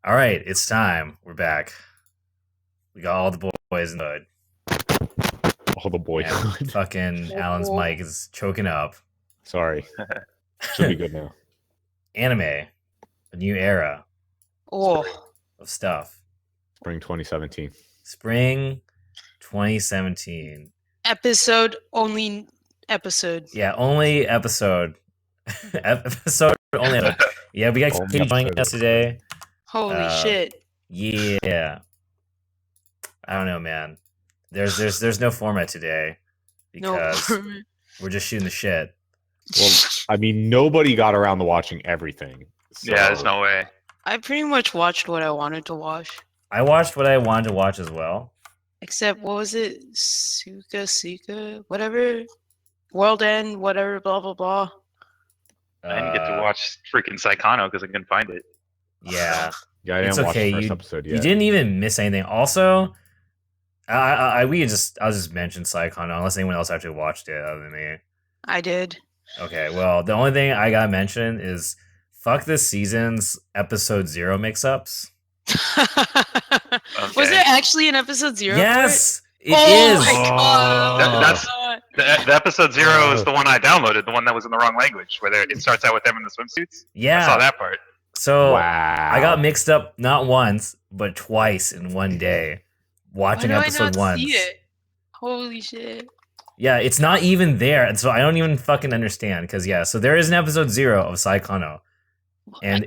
All right, it's time. We're back. We got all the boys in the hood. All the boys. And fucking Alan's mic is choking up. Sorry. Should be good now. Anime, a new era Oh, of stuff. Spring 2017. Spring 2017. only episode. Yeah, only episode. episode only. Yeah, we got Katie joining us today. Holy shit. Yeah. I don't know, man. There's no format today because we're just shooting the shit. Well, I mean, nobody got around to watching everything. So. Yeah, there's no way. I pretty much watched what I wanted to watch. I watched what I wanted to watch as well. Except, what was it? Suka, whatever. World End, whatever, blah, blah, blah. I didn't get to watch freaking Psychono because I couldn't find it. Yeah. Yeah, I didn't watch the first episode yet. You didn't even miss anything. Also, I'll just mention Psychono unless anyone else actually watched it other than me. I did. Okay, well, the only thing I gotta mention is fuck this season's episode 0 mix-ups. Was there actually an episode 0? Yes, it is. My God. The episode 0 is the one I downloaded, the one that was in the wrong language, where it starts out with them in the swimsuits. Yeah, I saw that part. So wow. I got mixed up not once but twice in one day watching episode 1. See it? Holy shit. Yeah, it's not even there, and so I don't even fucking understand. Because so there is an episode 0 of Psychono, and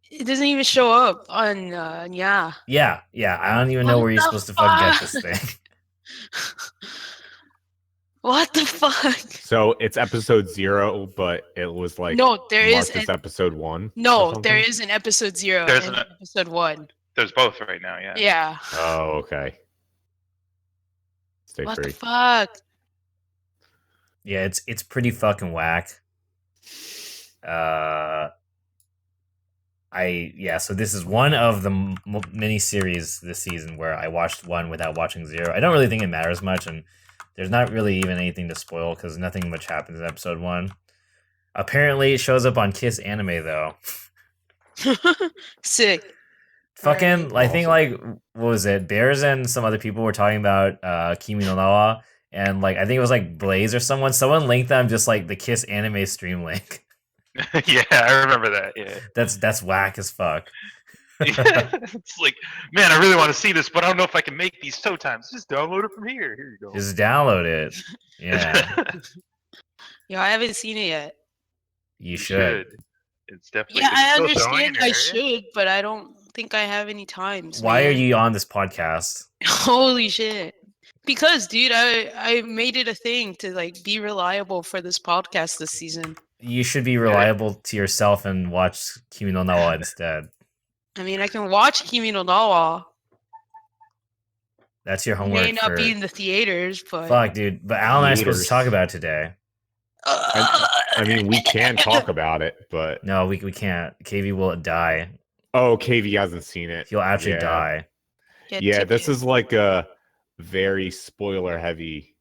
it doesn't even show up on yeah. Yeah. I don't even know where you're supposed to fucking get this thing. What the fuck? So it's episode 0, but it was like there is episode 1. No, there is an episode 0 There's and an episode 1. There's both right now. Yeah. Yeah. Oh, okay. Stay What free. the fuck? Yeah, it's pretty fucking whack. So this is one of the mini series this season where I watched 1 without watching 0. I don't really think it matters much, and there's not really even anything to spoil because nothing much happens in episode 1. Apparently, it shows up on Kiss Anime though. Sick. Fucking, I think what was it? Bears and some other people were talking about Kimi no Nawa, and I think it was Blaze or someone. Someone linked them just the Kiss Anime stream link. Yeah, I remember that. Yeah, that's whack as fuck. It's like, man, I really want to see this, but I don't know if I can make these toe times. Just download it from here. Here you go. Just download it. Yeah. Yeah, I haven't seen it yet. You should. It's definitely. Yeah, I understand I should, but I don't think I have any times. Why are you on this podcast? Holy shit. Because, dude, I made it a thing to be reliable for this podcast this season. You should be reliable to yourself and watch Kimi no Nawa instead. I mean, I can watch Kimi no Nawa. That's your homework. It may not be in the theaters, but fuck, dude. But Alan and I are supposed to talk about it today. I mean, we can talk about it, but no, we can't. KV will die. Oh, KV hasn't seen it. He'll actually die. Yeah, this is a very spoiler-heavy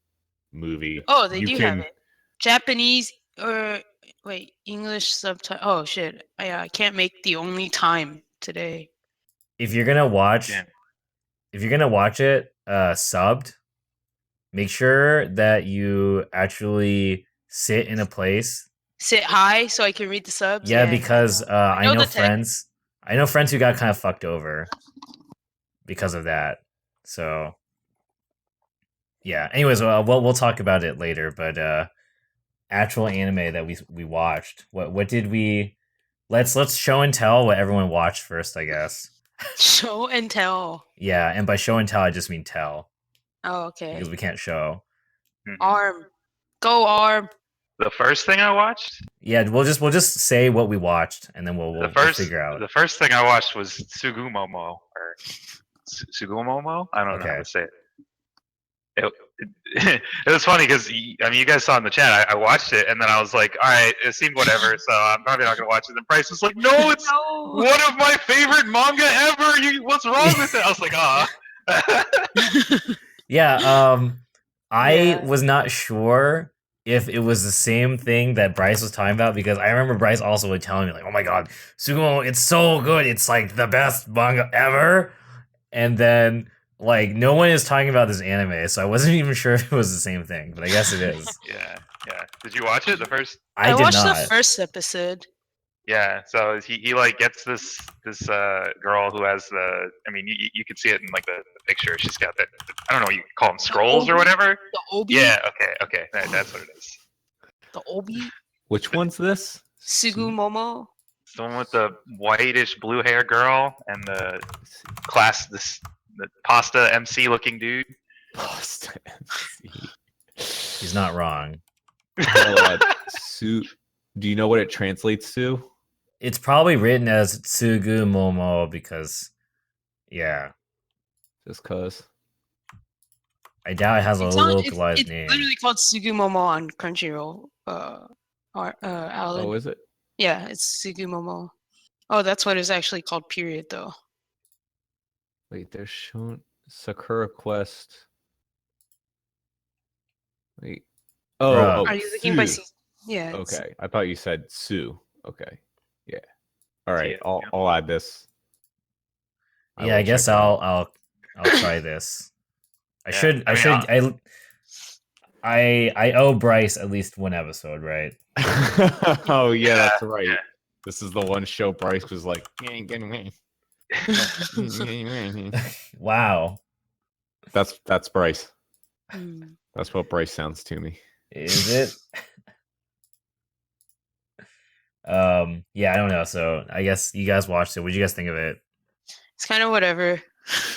movie. Oh, they have it. Japanese or wait, English subtitle. Oh shit! I can't make the only time today. If you're gonna watch it subbed, make sure that you actually sit in a place. Sit high so I can read the subs. Yeah, because I know friends. I know friends who got kind of fucked over because of that. So yeah. Anyways, we'll talk about it later. But actual anime that we watched. What did we? Let's show and tell what everyone watched first, I guess. Show and tell. Yeah, and by show and tell, I just mean tell. Oh, okay. Because we can't show. Arm, go Arm. The first thing I watched. Yeah, we'll just say what we watched, and then we'll figure out. The first thing I watched was Sugumomo or Sugumomo. I don't know how to say it. It was funny because you guys saw in the chat. I watched it and then I was like, all right, it seemed whatever, so I'm probably not gonna watch it. And Bryce was like, no, it's one of my favorite manga ever. What's wrong with it? I was like, I was not sure if it was the same thing that Bryce was talking about, because I remember Bryce also would tell me like, "Oh my god, Sugumo, it's so good. It's like the best manga ever." And then like no one is talking about this anime, so I wasn't even sure if it was the same thing, but I guess it is. Yeah. Did you watch it? The first? I did watched not. the first episode. Yeah. So he like gets this girl who has the. I mean, you can see it in like the picture. She's got that. I don't know. You call them scrolls or whatever. The obi. Yeah. Okay. That's what it is. The obi. Which one's this? Sugumomo. It's the one with the whitish blue hair girl and the pasta MC looking dude. Pasta MC. He's not wrong. Do you know what it translates to? It's probably written as Tsugumomo because, yeah. Just cause. I doubt it has a localized name. It's literally called Sugumomo on Crunchyroll. Alan. Oh, is it? Yeah, it's Sugumomo. Oh, that's what it's actually called. Period, though. Wait, they're shown Sakura Quest. Wait. Oh, Are you looking by? Yeah. Okay, I thought you said Sue. Okay, yeah. All right, Yeah. I'll add this. Yeah, I guess I'll try this. I owe Bryce at least one episode, right? Oh yeah, that's right. Yeah. This is the one show Bryce was like, "You ain't getting me." Wow. That's Bryce. Mm. That's what Bryce sounds to me. Is it? Yeah, I don't know. So I guess you guys watched it. What did you guys think of it? It's kind of whatever.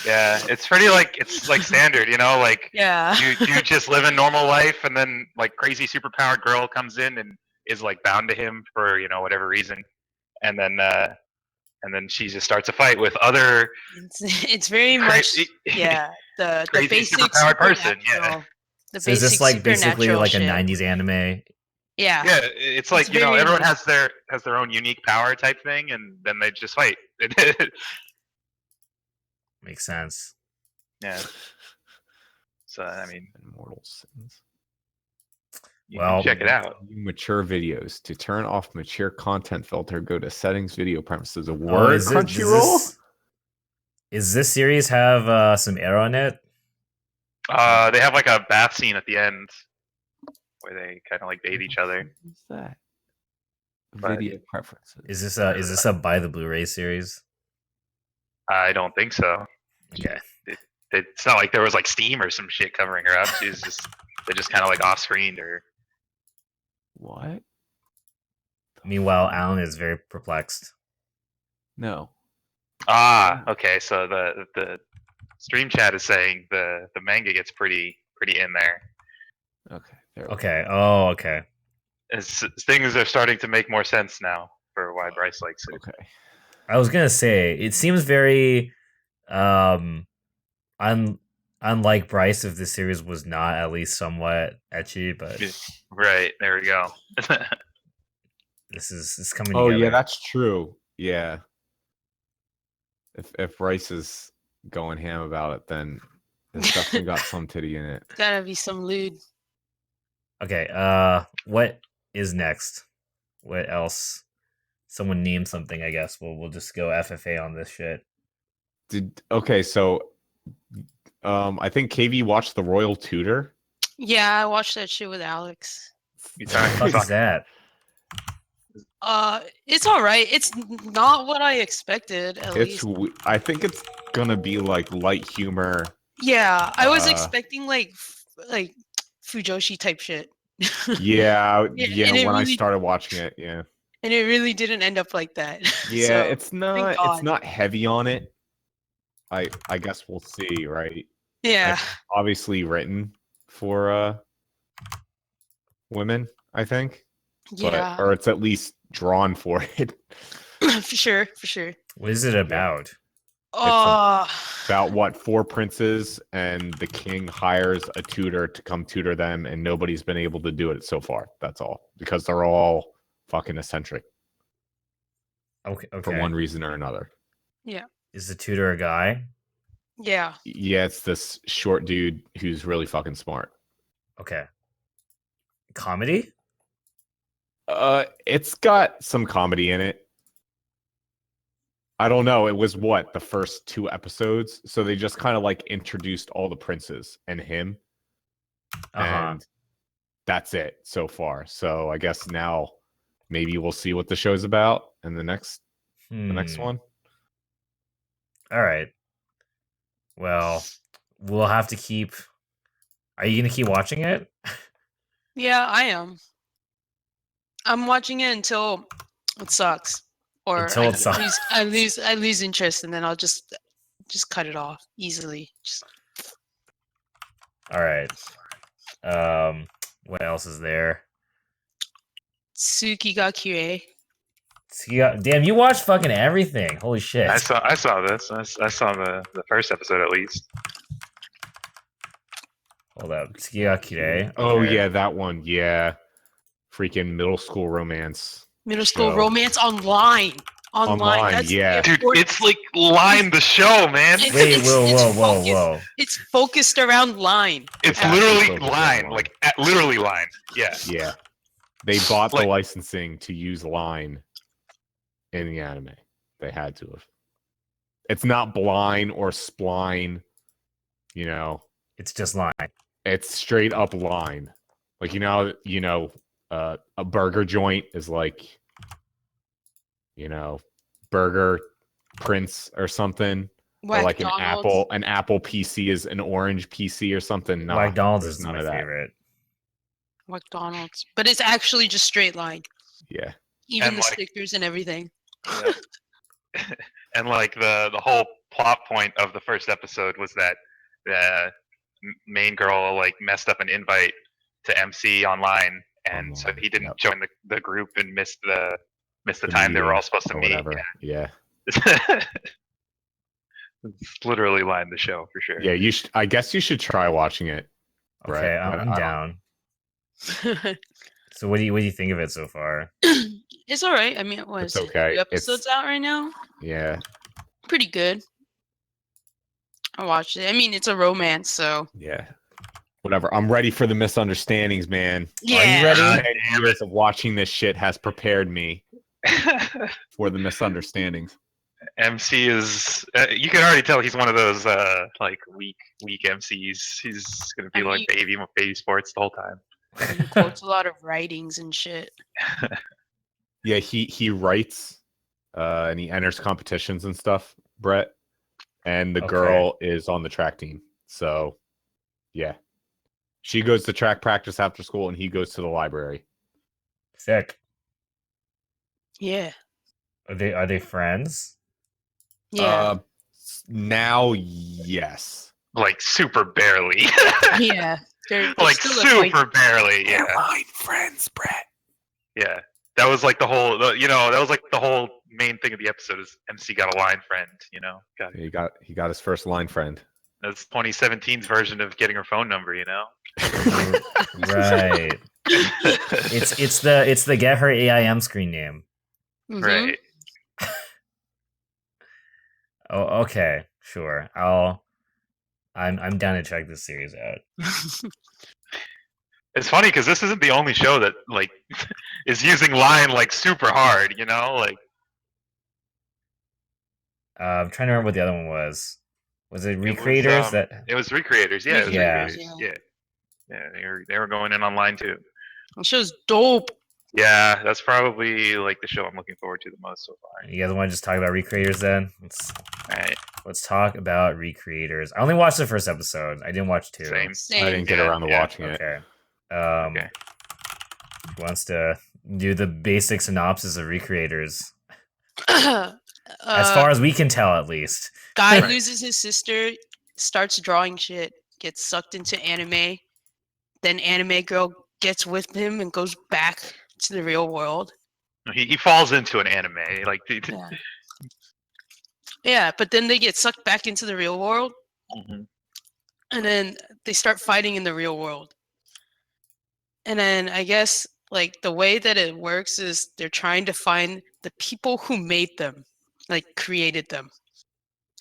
Yeah, it's pretty like standard, you know, like Yeah. you just live a normal life, and then like crazy superpowered girl comes in and is like bound to him for whatever reason, and then she just starts a fight with other. It's very much the crazy basic superpowered person. Yeah. So is this like basically like shit. a '90s anime? Yeah. Yeah, it's like everyone has their own unique power type thing, and then they just fight. Makes sense. Yeah. So I mean, Immortal Sins. you can check it out. Mature videos. To turn off mature content filter, go to settings, video preferences. Crunchyroll. Is this series have some arrow in it? They have like a bath scene at the end where they kind of like date each other. What's that? But- Video preferences. Is this a buy the Blu-ray series? I don't think so. Okay. It's not like there was like Steam or some shit covering her up. They just kind of like off screened her. What? Meanwhile, Alan is very perplexed. No. Okay. So the stream chat is saying the manga gets pretty in there. Okay. There we Okay. Oh, okay. Things are starting to make more sense now for why Bryce likes it. Okay. I was gonna say it seems very, unlike Bryce if this series was not at least somewhat ecchi, but Right, there we go. this is coming. Oh together. yeah, that's true. Yeah. If Bryce is going ham about it, then it's definitely got some titty in it. Gotta be some lewd. Okay. What is next? What else? Someone name something. I guess we'll just go FFA on this shit. So I think KV watched The Royal Tutor. Yeah, I watched that shit with Alex. You What the fuck is that? It's all right. It's not what I expected. At least. I think it's gonna be like light humor. Yeah, I was expecting like Fujoshi type shit. Yeah. and When I started watching it, yeah. And it really didn't end up like that. Yeah, So, it's not. It's not heavy on it. I guess we'll see, right? yeah. Obviously written for women, I think. Yeah. Or it's at least drawn for it. For sure. What is it about? About what 4 princes and the king hires a tutor to come tutor them, and nobody's been able to do it so far. That's all, because they're all fucking eccentric. Okay. For one reason or another. Yeah. Is the tutor a guy? Yeah. Yeah, it's this short dude who's really fucking smart. Okay. comedy? It's got some comedy in it. I don't know. It was the first 2 episodes, so they just kind of like introduced all the princes and him, and that's it so far. So I guess now maybe we'll see what the show's about in the next one. All right. Well, we'll have to keep. Are you gonna keep watching it? Yeah, I am. I'm watching it until it sucks, or Until it sucks. I lose interest, and then I'll just cut it off easily. All right. What else is there? Tsuki ga Kyurei. Damn, you watched fucking everything. Holy shit. I saw this. I saw the first episode at least. Hold up. Tsuki ga Kyurei. Oh yeah, that one. Yeah. Freaking middle school romance. Middle school romance online. That's yeah. Dude, it's like Line the show, man. Wait, whoa. It's focused around Line. It's literally Line. Like, literally Line. Yeah. Yeah. They bought the licensing to use Line in the anime. They had to have. It's not Blind or Spline, you know. It's just Line. It's straight up Line. Like, a burger joint is like, Burger Prince or something. Or like an Apple PC is an orange PC or something. No, McDonald's is my favorite. McDonald's. But it's actually just straight Line. Yeah. Even the stickers and everything. Yeah. And like the whole plot point of the first episode was that the main girl like messed up an invite to MC online, and so he didn't join the group and missed the time they were all supposed to meet. Yeah. It's literally Line the show for sure. Yeah, you should. I guess you should try watching it. Okay, I'm down. So what do you think of it so far? It's all right. I mean, it's okay. 2 episodes out right now. Yeah. Pretty good. I watched it. I mean, it's a romance, so. Yeah. Whatever. I'm ready for the misunderstandings, man. Yeah. Are you ready? 10 years of watching this shit has prepared me for the misunderstandings. MC is. You can already tell he's one of those like weak MCs. He's gonna be like baby sports the whole time. He quotes a lot of writings and shit. Yeah, he writes, and he enters competitions and stuff, Brett. And the girl is on the track team. So, yeah. She goes to track practice after school, and he goes to the library. Sick. Yeah. Are they friends? Yeah. Now, yes. Like super barely. Yeah. They're like super barely. Yeah. They're line friends, Brett. Yeah. That was like the whole main thing of the episode is MC got a line friend, He got his first line friend. That's 2017's version of getting her phone number, Right. It's the get her AIM screen name. Mm-hmm. Right. Oh, okay. Sure. I'm down to check this series out. It's funny because this isn't the only show that like is using Line like super hard, like. I'm trying to remember what the other one was. Was it Recreators? It was Recreators. Yeah. Yeah. Yeah. They were going in on Line too. That show's dope. Yeah, that's probably like the show I'm looking forward to the most so far. You guys want to just talk about Recreators then? Alright. Let's talk about Recreators. I only watched the first episode. I didn't watch 2. Same. I didn't get around to watching it. Okay. Who wants to do the basic synopsis of Recreators? As far as we can tell, at least. Guy loses his sister, starts drawing shit, gets sucked into anime. Then anime girl gets with him and goes back to the real world. He falls into an anime, like. Yeah, but then they get sucked back into the real world, and then they start fighting in the real world. And then I guess like the way that it works is they're trying to find the people who made them, like created them,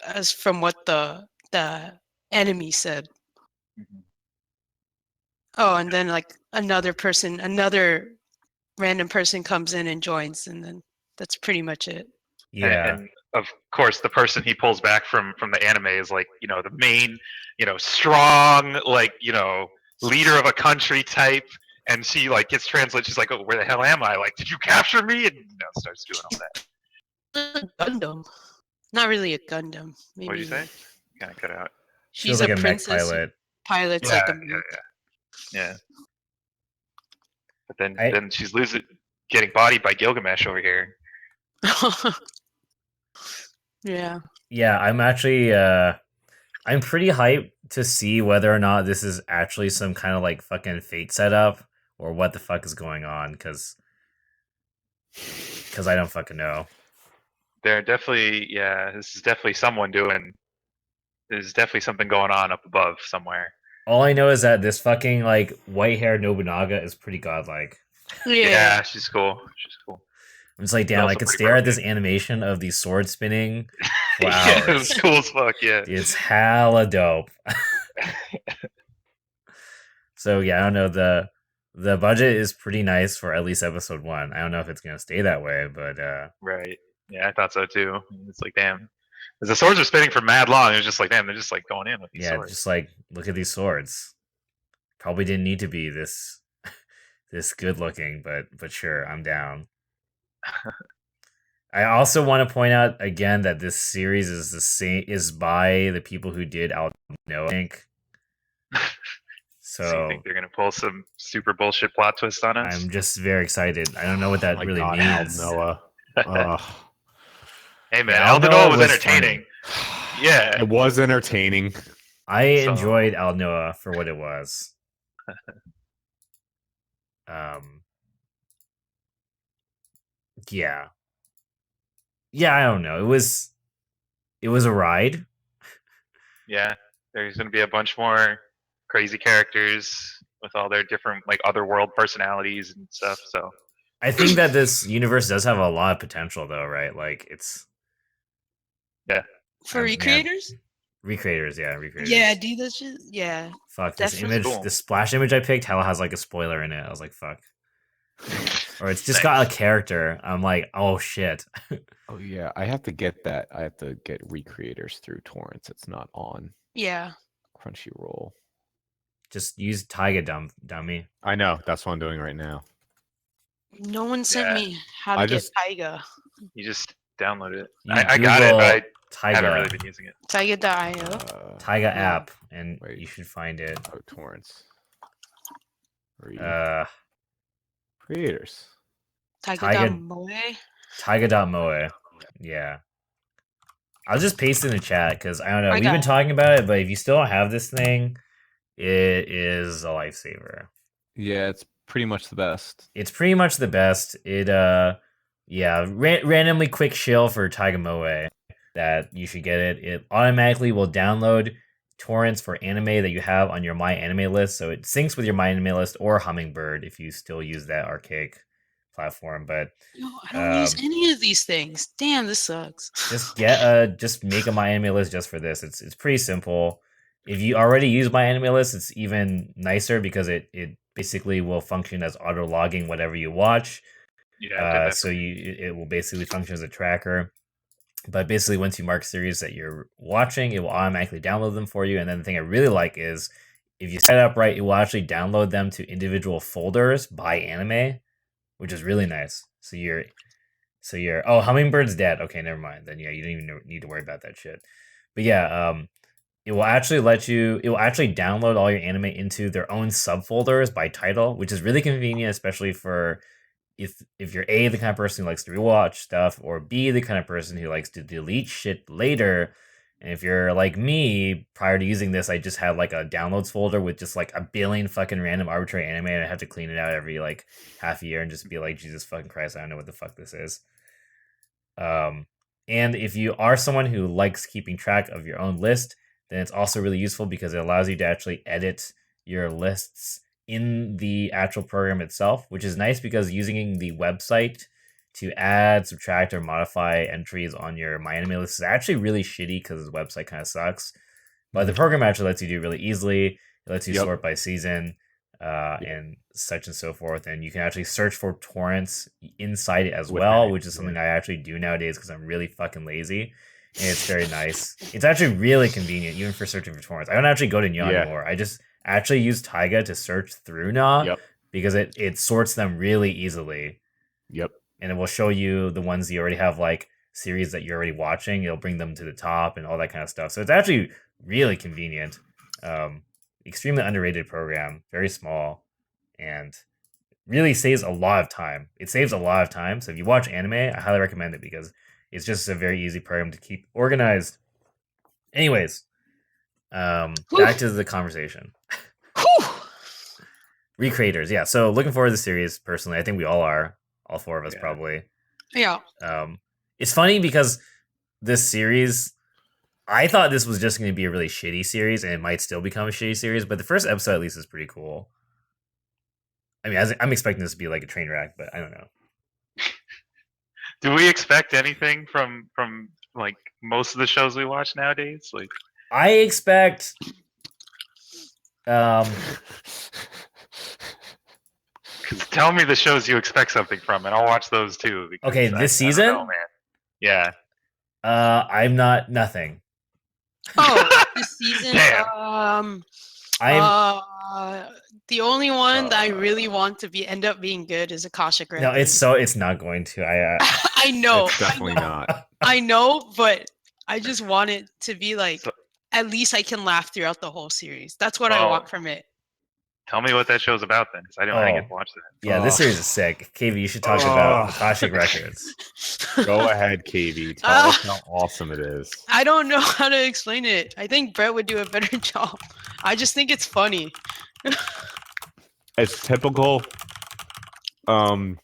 as from what the enemy said. Oh, and then like another random person comes in and joins, and then that's pretty much it. Yeah. And of course, the person he pulls back from the anime is like, the main, strong, like, leader of a country type. And she like gets translated. She's like, "Oh, where the hell am I? Like, did you capture me?" And starts doing all that. Gundam, not really a Gundam. Maybe. What did you say? Kind of cut out. She's like a mech princess. pilot. Pilot's Yeah, like a yeah. But then she's getting bodied by Gilgamesh over here. Yeah. Yeah, I'm actually I'm pretty hyped to see whether or not this is actually some kind of like fucking fate setup or what the fuck is going on, because I don't fucking know. They're definitely, this is definitely someone doing. There's definitely something going on up above somewhere. All I know is that this fucking like white-haired Nobunaga is pretty godlike. Yeah, she's cool. She's cool. I'm just like, damn, I could stare at this animation of these swords spinning for hours. Yeah, it was cool as fuck, yeah. It's hella dope. So yeah, I don't know, the budget is pretty nice for at least episode 1. I don't know if it's gonna stay that way, but right. Yeah, I thought so too. It's like, damn. As the swords are spinning for mad long, it was just like, damn, they're just like going in with these swords. Just like, look at these swords. Probably didn't need to be this good looking, but sure, I'm down. I also want to point out again that this series is by the people who did Al Noah, I think. So you think they're gonna pull some super bullshit plot twist on us? I'm just very excited. I don't know what that really means. Al Noah. Hey man, Al Noah was entertaining. Yeah, it was entertaining. I enjoyed Al Noah for what it was. Yeah, I don't know. It was a ride. Yeah, there's gonna be a bunch more crazy characters with all their different like otherworld personalities and stuff. So I think that this universe does have a lot of potential, though, right? Like it's for recreators. Recreators, yeah, recreators. Yeah, do that shit. Yeah. Fuck, this image, this splash image I picked, hell has like a spoiler in it. I was like, fuck. Or it's just got a character. I'm like, oh shit. Oh yeah, I have to get that. I have to get recreators through torrents. It's not on. Yeah. Crunchyroll. Just use Taiga, dummy. I know. That's what I'm doing right now. No one sent me how to get Taiga. You just downloaded it. I got it, but I haven't really been using it. Taiga.io. Taiga app, and you should find it. Oh, torrents. Creators. Taiga.moe. Taiga.moe. Yeah. I'll just paste it in the chat because I don't know. We've been talking about it, but if you still don't have this thing, it is a lifesaver. Yeah, it's pretty much the best. It's pretty much the best. It randomly quick shill for Taiga Moe that you should get it. It automatically will download torrents for anime that you have on your My Anime list, so it syncs with your My Anime list or Hummingbird if you still use that archaic platform. But no, I don't use any of these things. Damn, this sucks. Just make a My Anime list just for this. It's pretty simple. If you already use My Anime list, it's even nicer because it basically will function as auto logging whatever you watch. Yeah. So it will basically function as a tracker. But basically, once you mark series that you're watching, it will automatically download them for you. And then the thing I really like is if you set it up right, it will actually download them to individual folders by anime, which is really nice. So you're Hummingbird's dead. Okay, never mind. Then yeah, you don't even need to worry about that shit. But yeah, it will actually download all your anime into their own subfolders by title, which is really convenient, especially for if you're A, the kind of person who likes to rewatch stuff, or B, the kind of person who likes to delete shit later. And if you're like me, prior to using this, I just had like a downloads folder with just like a billion fucking random arbitrary anime, and I have to clean it out every like half a year and just be like, Jesus fucking Christ, I don't know what the fuck this is. And if you are someone who likes keeping track of your own list, then it's also really useful because it allows you to actually edit your lists in the actual program itself, which is nice because using the website to add, subtract, or modify entries on your My Anime list is actually really shitty because the website kind of sucks. But the program actually lets you do it really easily. It lets you sort by season. and such and so forth. And you can actually search for torrents inside it as well, which is something I actually do nowadays because I'm really fucking lazy. And it's very nice. It's actually really convenient, even for searching for torrents. I don't actually go to Nya anymore. I just actually use Taiga to search through Nya because it sorts them really easily. Yep. And it will show you the ones you already have, like, series that you're already watching. It'll bring them to the top and all that kind of stuff. So it's actually really convenient. Extremely underrated program. Very small. And really saves a lot of time. It saves a lot of time. So if you watch anime, I highly recommend it because it's just a very easy program to keep organized. Anyways, back to the conversation. Recreators, yeah. So looking forward to the series, personally. I think we all are. All four of us, probably. Yeah. It's funny because this series, I thought this was just going to be a really shitty series, and it might still become a shitty series, but the first episode at least is pretty cool. I mean, I'm expecting this to be like a train wreck, but I don't know. Do we expect anything from like most of the shows we watch nowadays? Like, I expect tell me the shows you expect something from, and I'll watch those too. Okay, this season? I don't know, man. Yeah. I'm not nothing. Oh, this season. Damn. The only one that I really want to end up being good is Akashic Records. No, it's not going to. I know. It's definitely not. I know, but I just want it to be like, at least I can laugh throughout the whole series. That's what I want from it. Tell me what that show's about then, because I didn't get to watch that. Yeah, this series is sick. KV, you should talk about Akashic Records. Go ahead, KV. Tell us how awesome it is. I don't know how to explain it. I think Brett would do a better job. I just think it's funny. It's typical. Guy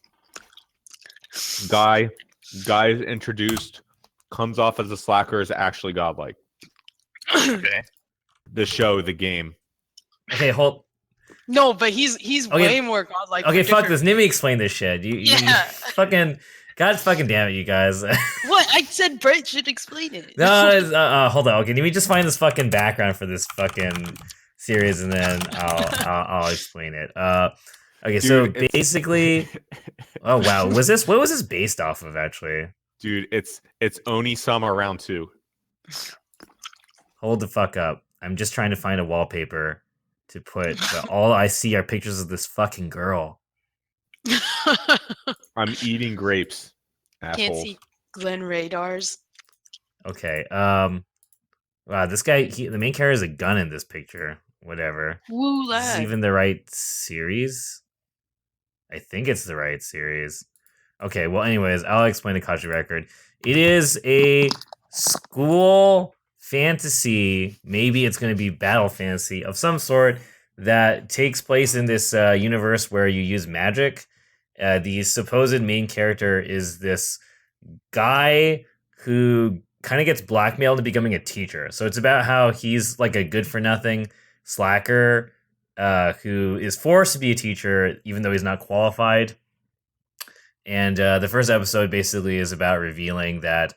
is introduced, comes off as a slacker, is actually godlike. Okay. The show, the game. Okay, hold. No, but he's way more godlike. Okay, fuck this. Let me explain this shit. You fucking, God fucking damn it, you guys. What? I said Brett should explain it. No, hold on. Okay, let me just find this fucking background for this fucking series, and then I'll explain it. Okay, dude, so basically, oh wow, what was this based off of actually? Dude, it's Oni-sama round 2. Hold the fuck up. I'm just trying to find a wallpaper to put, but all I see are pictures of this fucking girl. I'm eating grapes. Assholes. Can't see Glenn Radar's. Okay. Wow, this guy, the main character has a gun in this picture. Whatever. Woo, lad. Is this even the right series? I think it's the right series. Okay, well, anyways, I'll explain the Akashic Record. It is a school fantasy, maybe it's going to be battle fantasy of some sort that takes place in this universe where you use magic. The supposed main character is this guy who kind of gets blackmailed into becoming a teacher. So it's about how he's like a good-for-nothing slacker who is forced to be a teacher even though he's not qualified. And the first episode basically is about revealing that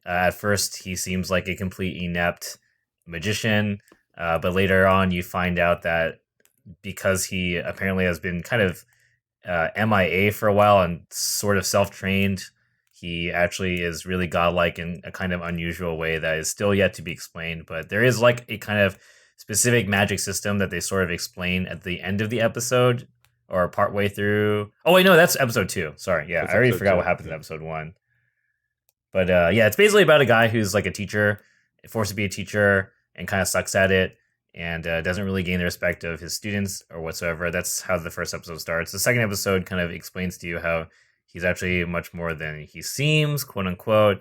at first he seems like a complete inept magician, but later on you find out that because he apparently has been kind of MIA for a while and sort of self-trained, he actually is really godlike in a kind of unusual way that is still yet to be explained. But there is like a kind of specific magic system that they sort of explain at the end of the episode or partway through. Oh wait, no, that's episode 2. Sorry, yeah, I already forgot what happened in episode 1. But yeah, it's basically about a guy who's like a teacher, forced to be a teacher, and kind of sucks at it, and doesn't really gain the respect of his students or whatsoever. That's how the first episode starts. The second episode kind of explains to you how he's actually much more than he seems, quote unquote.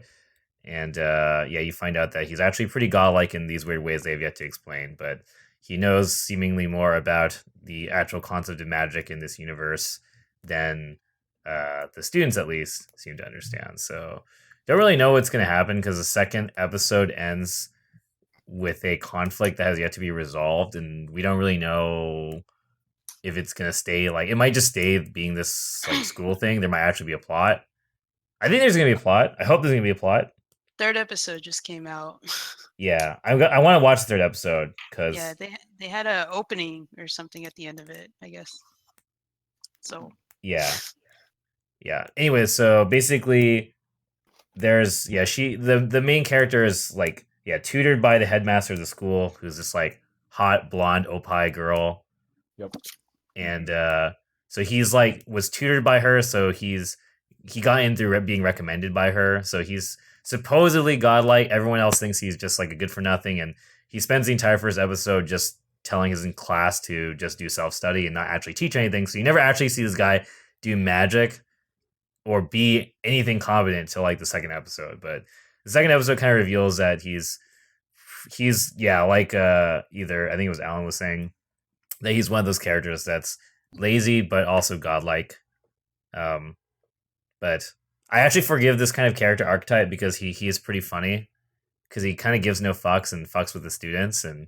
And yeah, you find out that he's actually pretty godlike in these weird ways they've yet to explain. But he knows seemingly more about the actual concept of magic in this universe than the students, at least, seem to understand. So don't really know what's going to happen because the second episode ends with a conflict that has yet to be resolved, and we don't really know if it's going to stay like, it might just stay being this like school thing. There might actually be a plot. I think there's going to be a plot. I hope there's going to be a plot. Third episode just came out. Yeah, I want to watch the third episode because they had an opening or something at the end of it, I guess. So yeah. Anyway, so basically, there's the main character is like tutored by the headmaster of the school, who's this like hot blonde opie girl. Yep. And so he's like was tutored by her, so he got in through being recommended by her. So he's supposedly godlike. Everyone else thinks he's just like a good for nothing, and he spends the entire first episode just telling his class to just do self-study and not actually teach anything. So you never actually see this guy do magic or be anything competent until like the second episode. But the second episode kind of reveals that he's like either I think it was Alan was saying that he's one of those characters that's lazy but also godlike. But I actually forgive this kind of character archetype because he is pretty funny, because he kind of gives no fucks and fucks with the students and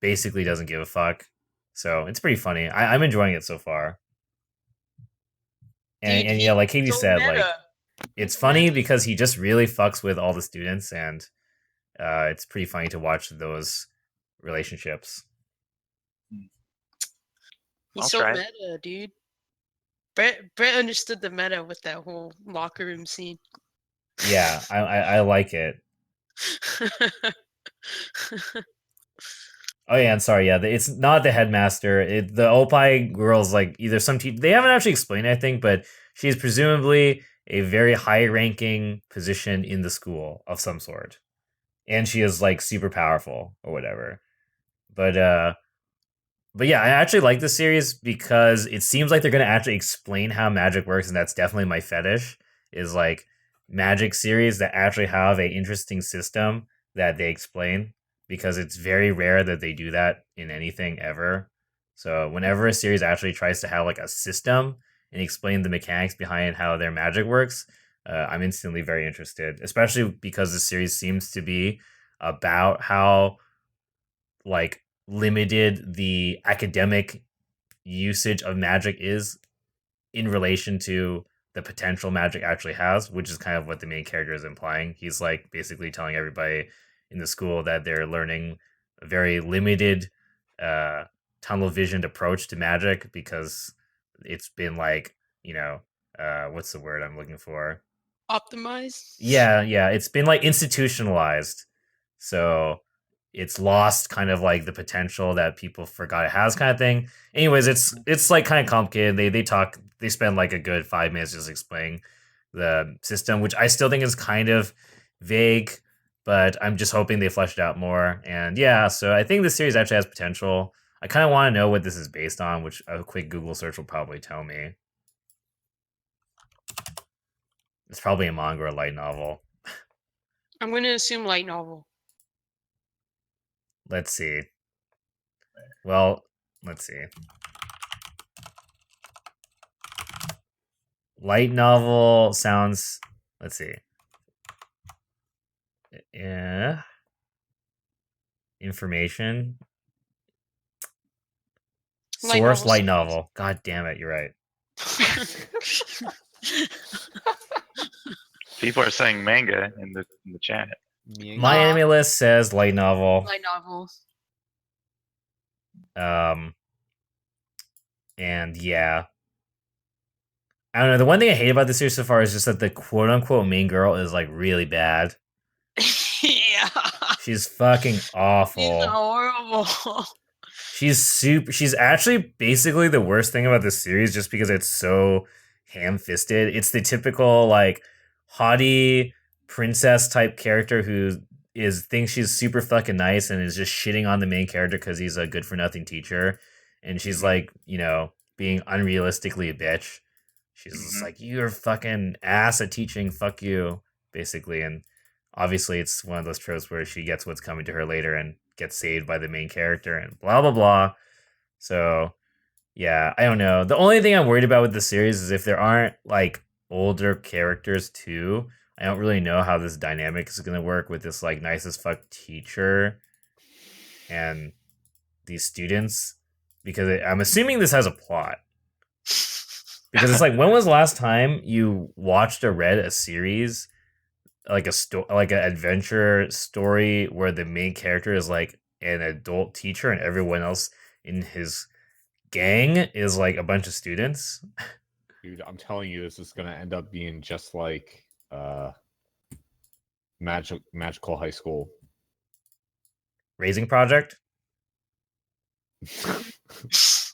basically doesn't give a fuck. So it's pretty funny. I'm enjoying it so far. And yeah, like Katie said, like it's funny because he just really fucks with all the students, and it's pretty funny to watch those relationships. He's so meta, dude. Brett understood the meta with that whole locker room scene. Yeah, I like it. Oh yeah, I'm sorry. Yeah, it's not the headmaster. The Opie girl's like either some they haven't actually explained, I think, but she's presumably a very high-ranking position in the school of some sort, and she is like super powerful or whatever. But yeah, I actually like this series because it seems like they're gonna actually explain how magic works, and that's definitely my fetish. Is like magic series that actually have a interesting system that they explain, because it's very rare that they do that in anything ever. So whenever a series actually tries to have like a system and explain the mechanics behind how their magic works, I'm instantly very interested, especially because the series seems to be about how like limited the academic usage of magic is in relation to the potential magic actually has, which is kind of what the main character is implying. He's like basically telling everybody in the school that they're learning a very limited tunnel visioned approach to magic, because it's been like, what's the word I'm looking for? Optimized? Yeah, it's been like institutionalized. So it's lost kind of like the potential that people forgot it has, kind of thing. Anyways, it's like kind of complicated. They spend like a good 5 minutes just explaining the system, which I still think is kind of vague, but I'm just hoping they flesh it out more. And yeah, so I think this series actually has potential. I kind of want to know what this is based on, which a quick Google search will probably tell me. It's probably a manga or a light novel. I'm going to assume light novel. Let's see. Well, let's see. Light novel sounds. Let's see. Yeah. Information. Source light novel. God damn it, you're right. People are saying manga in the chat. My anime list says light novel. Light novels. And yeah. I don't know. The one thing I hate about this series so far is just that the quote unquote main girl is like really bad. Yeah. She's fucking awful. She's horrible. She's actually basically the worst thing about this series, just because it's so ham-fisted. It's the typical like haughty princess type character who thinks she's super fucking nice and is just shitting on the main character because he's a good for nothing teacher, and she's like, being unrealistically a bitch. She's just like, you're fucking ass at teaching, fuck you, basically. And obviously it's one of those tropes where she gets what's coming to her later and gets saved by the main character and blah blah blah. So yeah, I don't know. The only thing I'm worried about with the series is if there aren't like older characters too. I don't really know how this dynamic is going to work with this like nice as fuck teacher and these students, because I'm assuming this has a plot. Because it's like, when was the last time you watched or read a series like an adventure story where the main character is like an adult teacher and everyone else in his gang is like a bunch of students. Dude, I'm telling you, this is gonna end up being just like Magical High School. Raising Project?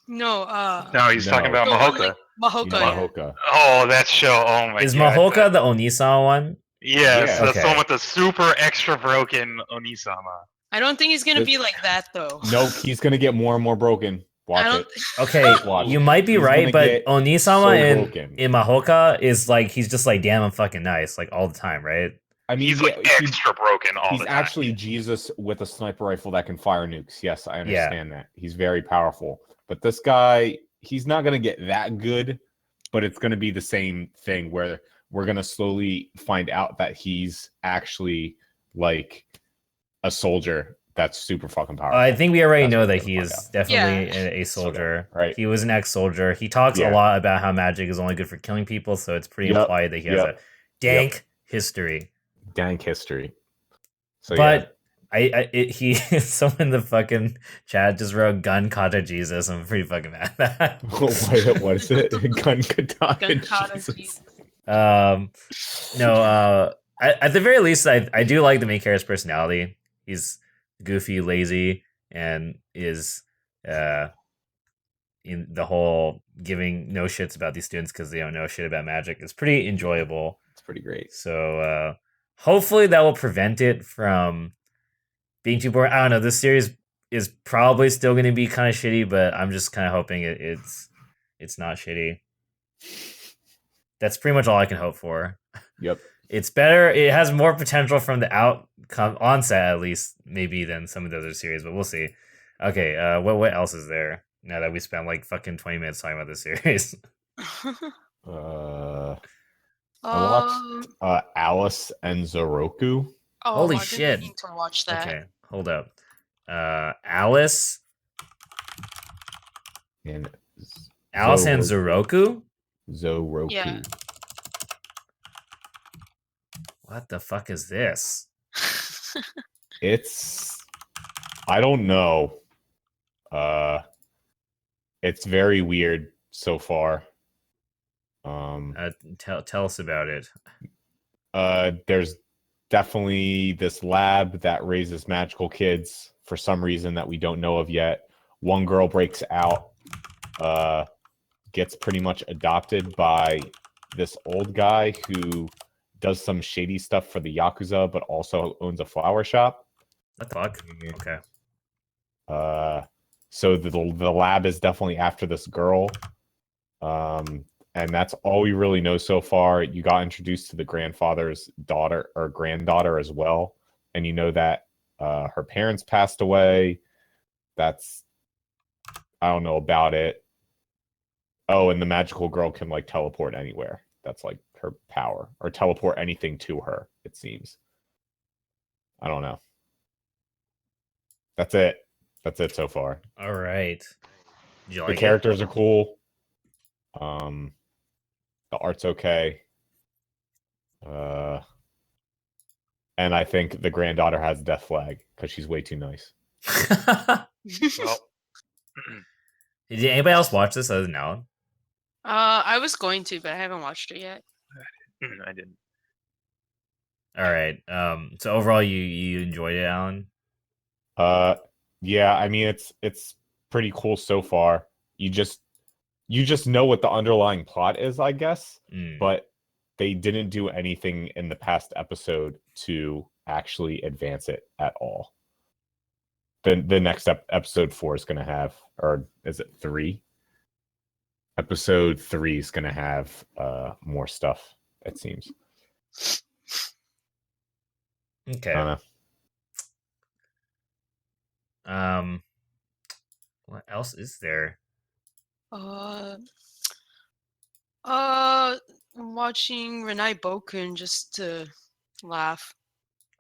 No, No, he's talking about Mahoka. Mahoka. Yeah, Mahoka. Oh, that show. Oh my god. Is Mahoka the Onisama one? Yes, that's the Okay. one with the super extra broken Onisama. I don't think he's gonna be like that though. Nope, he's gonna get more and more broken. Watch it. Okay, Watch you it. might be He's right, gonna but get Onisama in Mahoka is like he's just like damn I'm fucking nice like all the time, right? I mean, He's like extra broken all the time. He's actually Jesus with a sniper rifle that can fire nukes. Yes, I understand that. He's very powerful. But this guy, he's not gonna get that good, but it's gonna be the same thing where we're gonna slowly find out that he's actually like a soldier that's super fucking powerful. I think we already know that he is definitely a soldier. Okay, right. He was an ex-soldier. He talks a lot about how magic is only good for killing people, so it's pretty implied that he has a dank history. Dank history. So, but someone in the fucking chat just wrote gun kata Jesus. I'm pretty fucking mad at that. Wait, what is it? Gun kata Jesus. No, at the very least, I do like the main character's personality. He's goofy, lazy, and is in the whole giving no shits about these students because they don't know shit about magic. It's pretty enjoyable. It's pretty great. So hopefully that will prevent it from being too boring. I don't know. This series is probably still going to be kind of shitty, but I'm just kind of hoping it's not shitty. That's pretty much all I can hope for. Yep. It's better. It has more potential from the onset, at least, maybe than some of the other series, but we'll see. Okay, what else is there now that we spent like fucking 20 minutes talking about this series? I watched Alice and Zoroku. Oh, holy I've been shit! meaning to watch that. Okay, hold up. Alice and Zoroku. Zoroku. Yeah. What the fuck is this? I don't know. It's very weird so far. Tell us about it. There's definitely this lab that raises magical kids for some reason that we don't know of yet. One girl breaks out, gets pretty much adopted by this old guy who does some shady stuff for the Yakuza, but also owns a flower shop. What the fuck? Okay. So the lab is definitely after this girl. And that's all we really know so far. You got introduced to the grandfather's daughter or granddaughter as well. And you know that her parents passed away. I don't know about it. Oh, and the magical girl can like teleport anywhere. That's like her power, or teleport anything to her, it seems. I don't know. That's it so far. All right. Did you like the characters are cool. The art's okay. And I think the granddaughter has a death flag because she's way too nice. Well, did anybody else watch this other than Alan? I was going to, but I haven't watched it yet. I didn't. All right. So overall, you enjoyed it, Alan? Yeah. I mean, it's pretty cool so far. You just know what the underlying plot is, I guess. But they didn't do anything in the past episode to actually advance it at all. The next episode 4 is going to have, or is it 3? Episode 3 is going to have more stuff, it seems. Okay. I don't know. What else is there? Watching Renai Bokun just to laugh.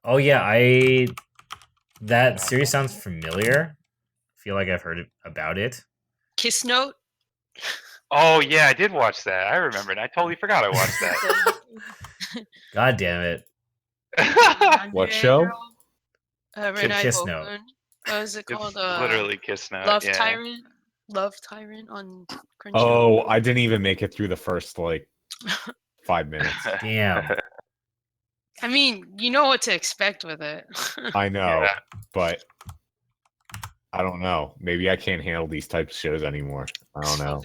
Oh yeah, that series sounds familiar. I feel like I've heard about it. Kiss Note. Oh yeah, I did watch that. I remember it. I totally forgot I watched that. God damn it. What show? Kiss Note. What is it called? It's literally Kiss Note. Love yeah. Tyrant. Love Tyrant on Crunchyroll. Oh, I didn't even make it through the first 5 minutes. Damn. I mean, you know what to expect with it. I know, Yeah. but I don't know. Maybe I can't handle these types of shows anymore. I don't know.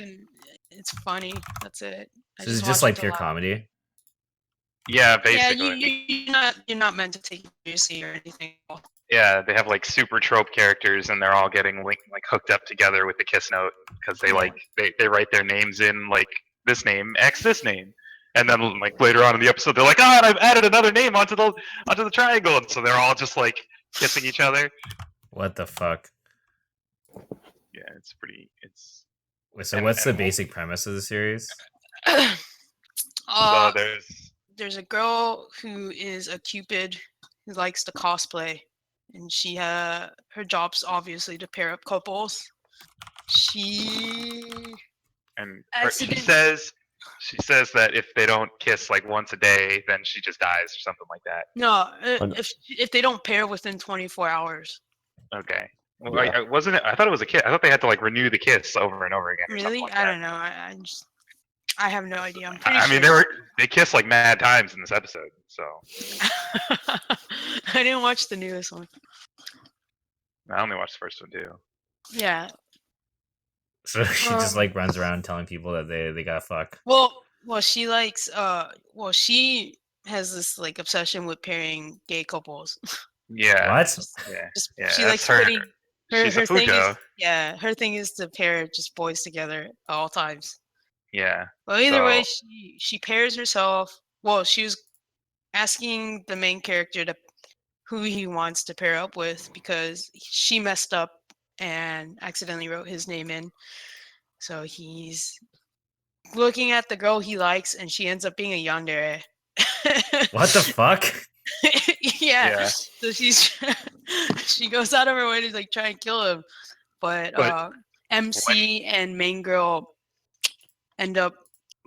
It's funny. That's it. So it's just like pure comedy. Yeah, basically. Yeah, you're not meant to take it seriously or anything. Yeah, they have like super trope characters, and they're all getting like hooked up together with the Kiss Note because they they write their names in like this name X this name, and then like later on in the episode they're like, oh, and I've added another name onto the triangle, and so they're all just like kissing each other. What the fuck? Yeah, it's pretty. So what's the basic premise of the series? So there's a girl who is a Cupid who likes to cosplay, and her job's obviously to pair up couples. She says that if they don't kiss like once a day, then she just dies or something like that. No, if they don't pair within 24 hours. Okay. Well, yeah. Wasn't it? I thought it was a kiss. I thought they had to like renew the kiss over and over again. Really? Like I that. don't know. I have no idea. I'm pretty I sure. mean, they kissed like mad times in this episode, so. I didn't watch the newest one. Oh. I only watched the first one too. Yeah. So she just like runs around telling people that they got fuck. Well, she likes she has this like obsession with pairing gay couples. Yeah. What? Yeah. She likes putting her thing is, her thing is to pair just boys together at all times. Yeah. Well, either way, she pairs herself. Well, she was asking the main character who he wants to pair up with because she messed up and accidentally wrote his name in. So he's looking at the girl he likes, and she ends up being a yandere. What the fuck? Yeah. So she goes out of her way to like try and kill him, but MC and main girl end up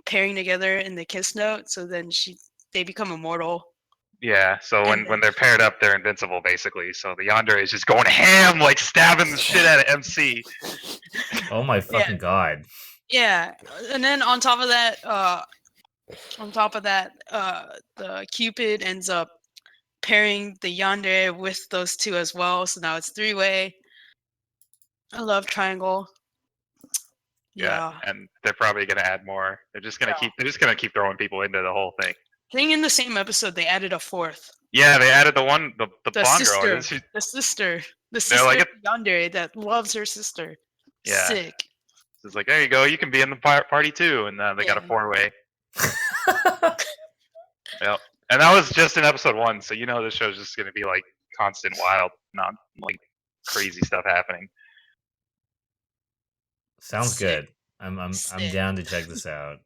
pairing together in the Kiss Note. So then they become immortal. Yeah. So when they're paired up, they're invincible basically. So the yandere is just going ham, like stabbing the shit out of MC. Oh my fucking god. Yeah, and then on top of that, the Cupid ends up pairing the yandere with those two as well. So now it's 3-way. I love triangle. Yeah, and they're probably gonna add more. They're just gonna keep throwing people into the whole thing. I think in the same episode they added a fourth. Yeah, they added the blonde sister, girl. The sister like yandere that loves her sister. Yeah. Sick. It's like, there you go. You can be in the party too, and they got a 4-way. Yep. And that was just in episode 1, so you know this show's just gonna be like constant wild, not like crazy stuff happening. Sounds good. I'm down to check this out.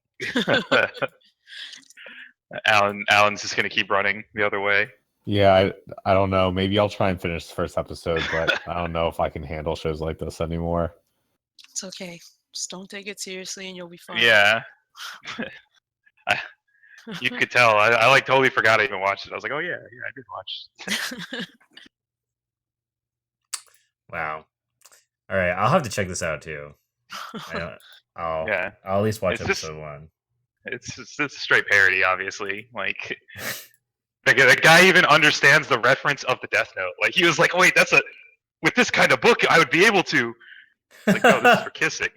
Alan's just gonna keep running the other way. Yeah, I don't know. Maybe I'll try and finish the first episode, but I don't know if I can handle shows like this anymore. It's okay. Just don't take it seriously and you'll be fine. Yeah. You could tell. I like totally forgot I even watched it. I was like, oh yeah, I did watch. Wow. All right, I'll have to check this out too. I'll at least watch episode 1. It's a straight parody, obviously. Like the guy even understands the reference of the Death Note. Like he was like, oh, wait, with this kind of book, I would be able to. Like, no, this is for kissing.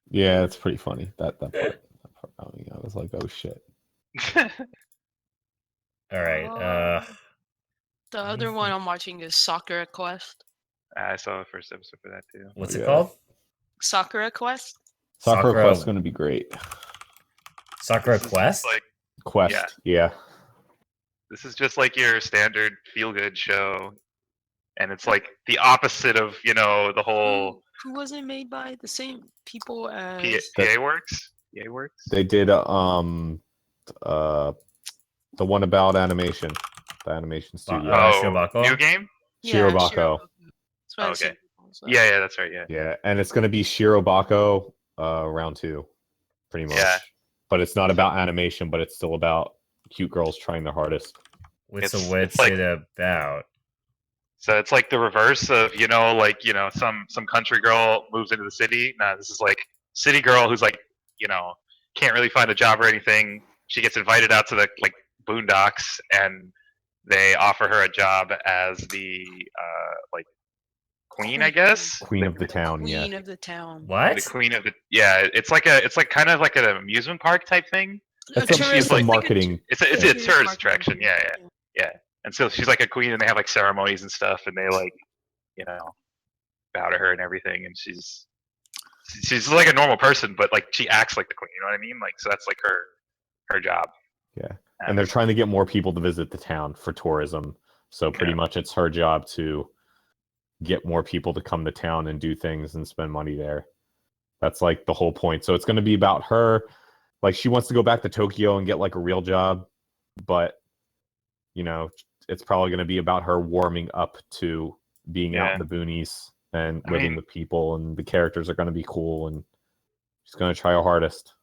Yeah, it's pretty funny. That part. I was like, oh shit. All right. The other one I'm watching is Sakura Quest. I saw the first episode for that too. What's it called? Sakura Quest. Sakura Quest is going to be great. Sakura Quest? Quest, yeah. This is just like your standard feel-good show, and it's like the opposite of the whole. Who was it made by? The same people as PA Works. PA Works. They did the one about animation, the animation studio. Shirobako? New game. Shirobako. Okay. Yeah, that's right. Yeah, and it's going to be Shirobako round 2, pretty much. Yeah. But it's not about animation, but it's still about cute girls trying their hardest. What's it about? So it's like the reverse of some country girl moves into the city. Nah, this is like city girl who's like can't really find a job or anything. She gets invited out to the boondocks, and they offer her a job as the queen, I guess. Queen of the town. Queen of the town. What? The queen of the it's like kind of like an amusement park type thing. She's like marketing. It's a tourist attraction. Yeah. And so she's like a queen, and they have like ceremonies and stuff, and they bow to her and everything, and she's like a normal person, but like she acts like the queen. You know what I mean? Like, so that's like her job. Yeah. And they're trying to get more people to visit the town for tourism. So pretty much it's her job to get more people to come to town and do things and spend money there. That's like the whole point. So it's going to be about her. Like, she wants to go back to Tokyo and get like a real job, but it's probably going to be about her warming up to being out in the boonies and living with people, and the characters are going to be cool, and she's going to try her hardest.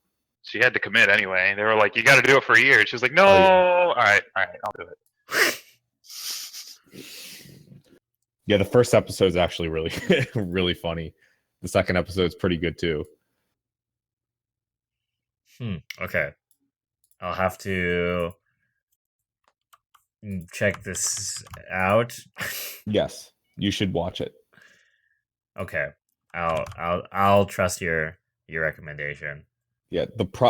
She had to commit anyway. They were like, "You got to do it for a year." She was like, "No, all right, I'll do it." Yeah, the first episode is actually really, really funny. The second episode is pretty good too. Okay, I'll have to check this out. Yes, you should watch it. Okay, I'll trust your recommendation. Yeah,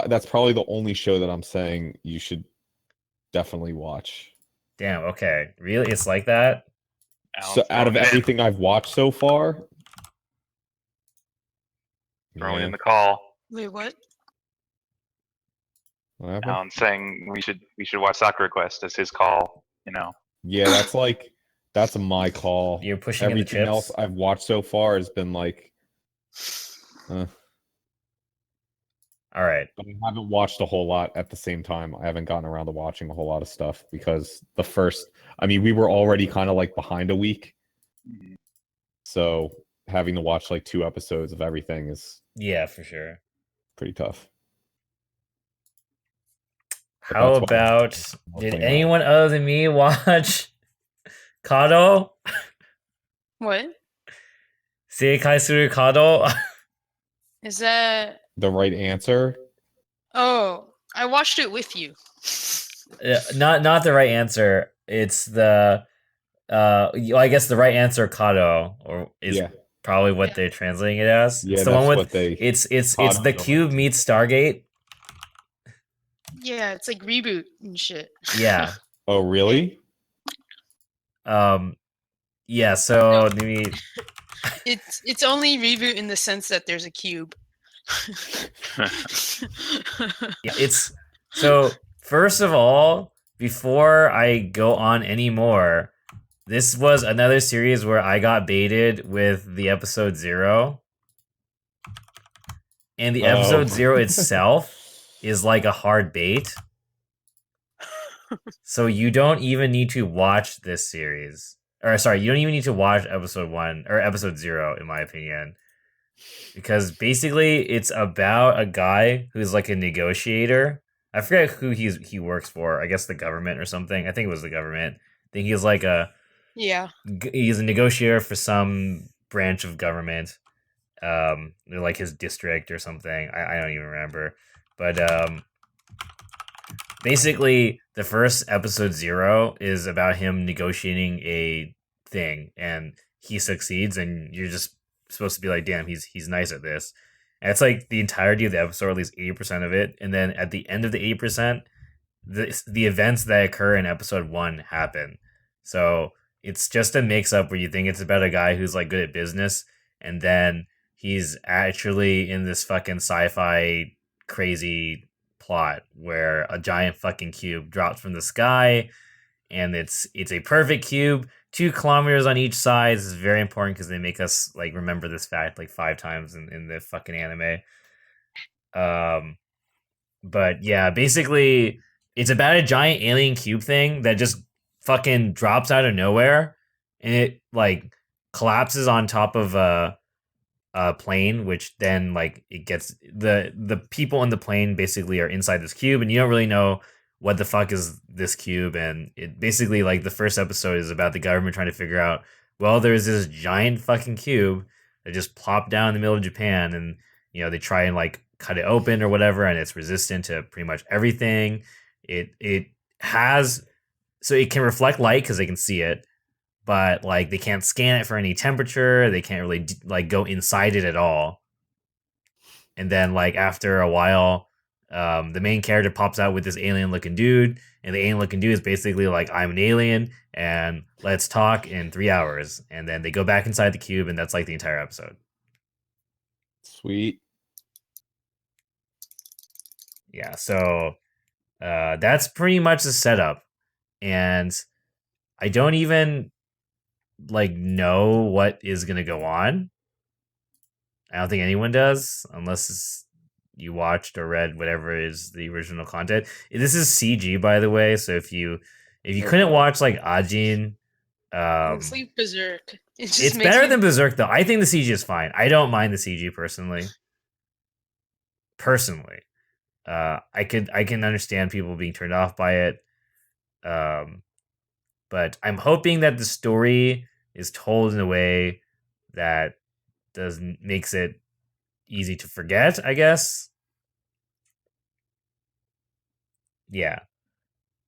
that's probably the only show that I'm saying you should definitely watch. Damn. Okay, really, it's like that. So out of everything I've watched so far, throwing in the call. Wait, what? Alan's saying we should watch Sakura Quest as his call. Yeah, that's my call. You're pushing everything else I've watched so far has been like. All right. But I haven't watched a whole lot at the same time. I haven't gotten around to watching a whole lot of stuff because we were already kind of like behind a week. So having to watch like 2 episodes of everything is for sure pretty tough. How about, did anyone other than me watch Kado? What? Seikai Suru Kado? Is that the right answer? Oh, I watched it with you. Not the right answer. It's the I guess the right answer, Kado, is probably what they're translating it as. Yeah, it's the one with it's the cube meets Stargate. Yeah, it's like reboot and shit. Yeah. Oh, really? Yeah, so maybe it's only reboot in the sense that there's a cube. It's so first of all, before I go on anymore, this was another series where I got baited with the episode 0. And the episode 0 itself is like a hard bait. So you don't even need to watch this series. Or sorry, you don't even need to watch episode 1 or episode 0 in my opinion. Because basically it's about a guy who's like a negotiator. I forget who he works for. I guess the government or something. I think it was the government. I think he's like he's a negotiator for some branch of government. Like his district or something. I don't even remember. But basically the first episode 0 is about him negotiating a thing, and he succeeds, and you're just supposed to be like, damn, he's nice at this. And it's like the entirety of the episode, or at least 80% of it, and then at the end of the 80%, the events that occur in episode 1 happen. So it's just a mix-up where you think it's about a guy who's like good at business, and then he's actually in this fucking sci-fi crazy plot where a giant fucking cube drops from the sky, and it's a perfect cube, 2 kilometers on each side. This is very important because they make us like remember this fact like 5 times in the fucking anime. But yeah, basically it's about a giant alien cube thing that just fucking drops out of nowhere, and it like collapses on top of a plane, which then like it gets the people in the plane basically are inside this cube, and you don't really know what the fuck is this cube, and it basically like the first episode is about the government trying to figure out, well, there's this giant fucking cube that just plopped down in the middle of Japan, and they try and like cut it open or whatever, and it's resistant to pretty much everything. It has, so it can reflect light because they can see it, but like they can't scan it for any temperature. They can't really like go inside it at all. And then like after a while, the main character pops out with this alien looking dude, and the alien looking dude is basically like, I'm an alien and let's talk in 3 hours. And then they go back inside the cube, and that's like the entire episode. Sweet. Yeah, so that's pretty much the setup. And I don't even like know what is gonna go on. I don't think anyone does, unless you watched or read whatever is the original content. This is CG, by the way, so if you couldn't watch like Ajin, it's like Berserk. It's better than Berserk though. I think the CG is fine. I don't mind the CG personally. I can understand people being turned off by it. But I'm hoping that the story is told in a way that makes it easy to forget, I guess. Yeah.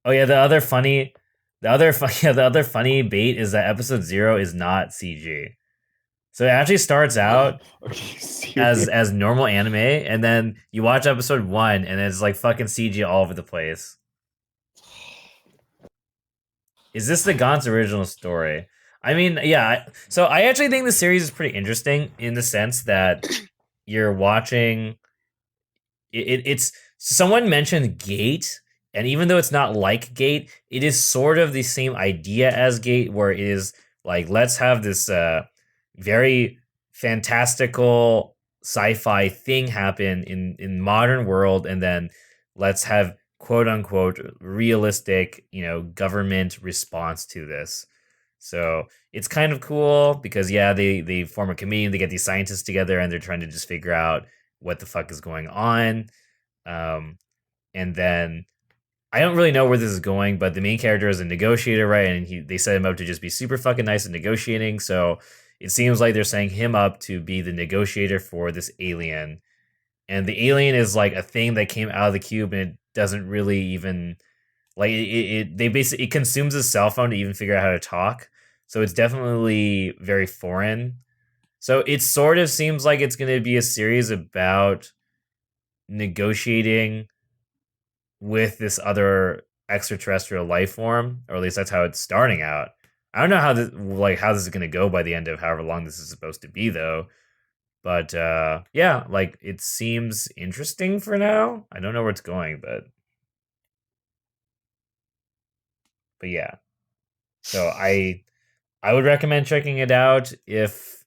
Oh yeah, the other funny bait is that episode 0 is not CG. So it actually starts out as normal anime, and then you watch episode 1 and it's like fucking CG all over the place. Is this the Gaunt's original story? I mean, yeah. So I actually think the series is pretty interesting in the sense that you're watching. It's someone mentioned Gate, and even though it's not like Gate, it is sort of the same idea as Gate, where it is like, let's have this very fantastical sci-fi thing happen in modern world, and then let's have quote unquote realistic, government response to this. So it's kind of cool because they form a committee and they get these scientists together and they're trying to just figure out what the fuck is going on. And then I don't really know where this is going, but the main character is a negotiator, right? And they set him up to just be super fucking nice at negotiating. So it seems like they're setting him up to be the negotiator for this alien. And the alien is like a thing that came out of the cube, and it doesn't really even like it consumes a cell phone to even figure out how to talk. So it's definitely very foreign. So it sort of seems like it's going to be a series about negotiating with this other extraterrestrial life form, or at least that's how it's starting out. I don't know how this is going to go by the end of however long this is supposed to be, though. But it seems interesting for now. I don't know where it's going, but yeah. So I would recommend checking it out if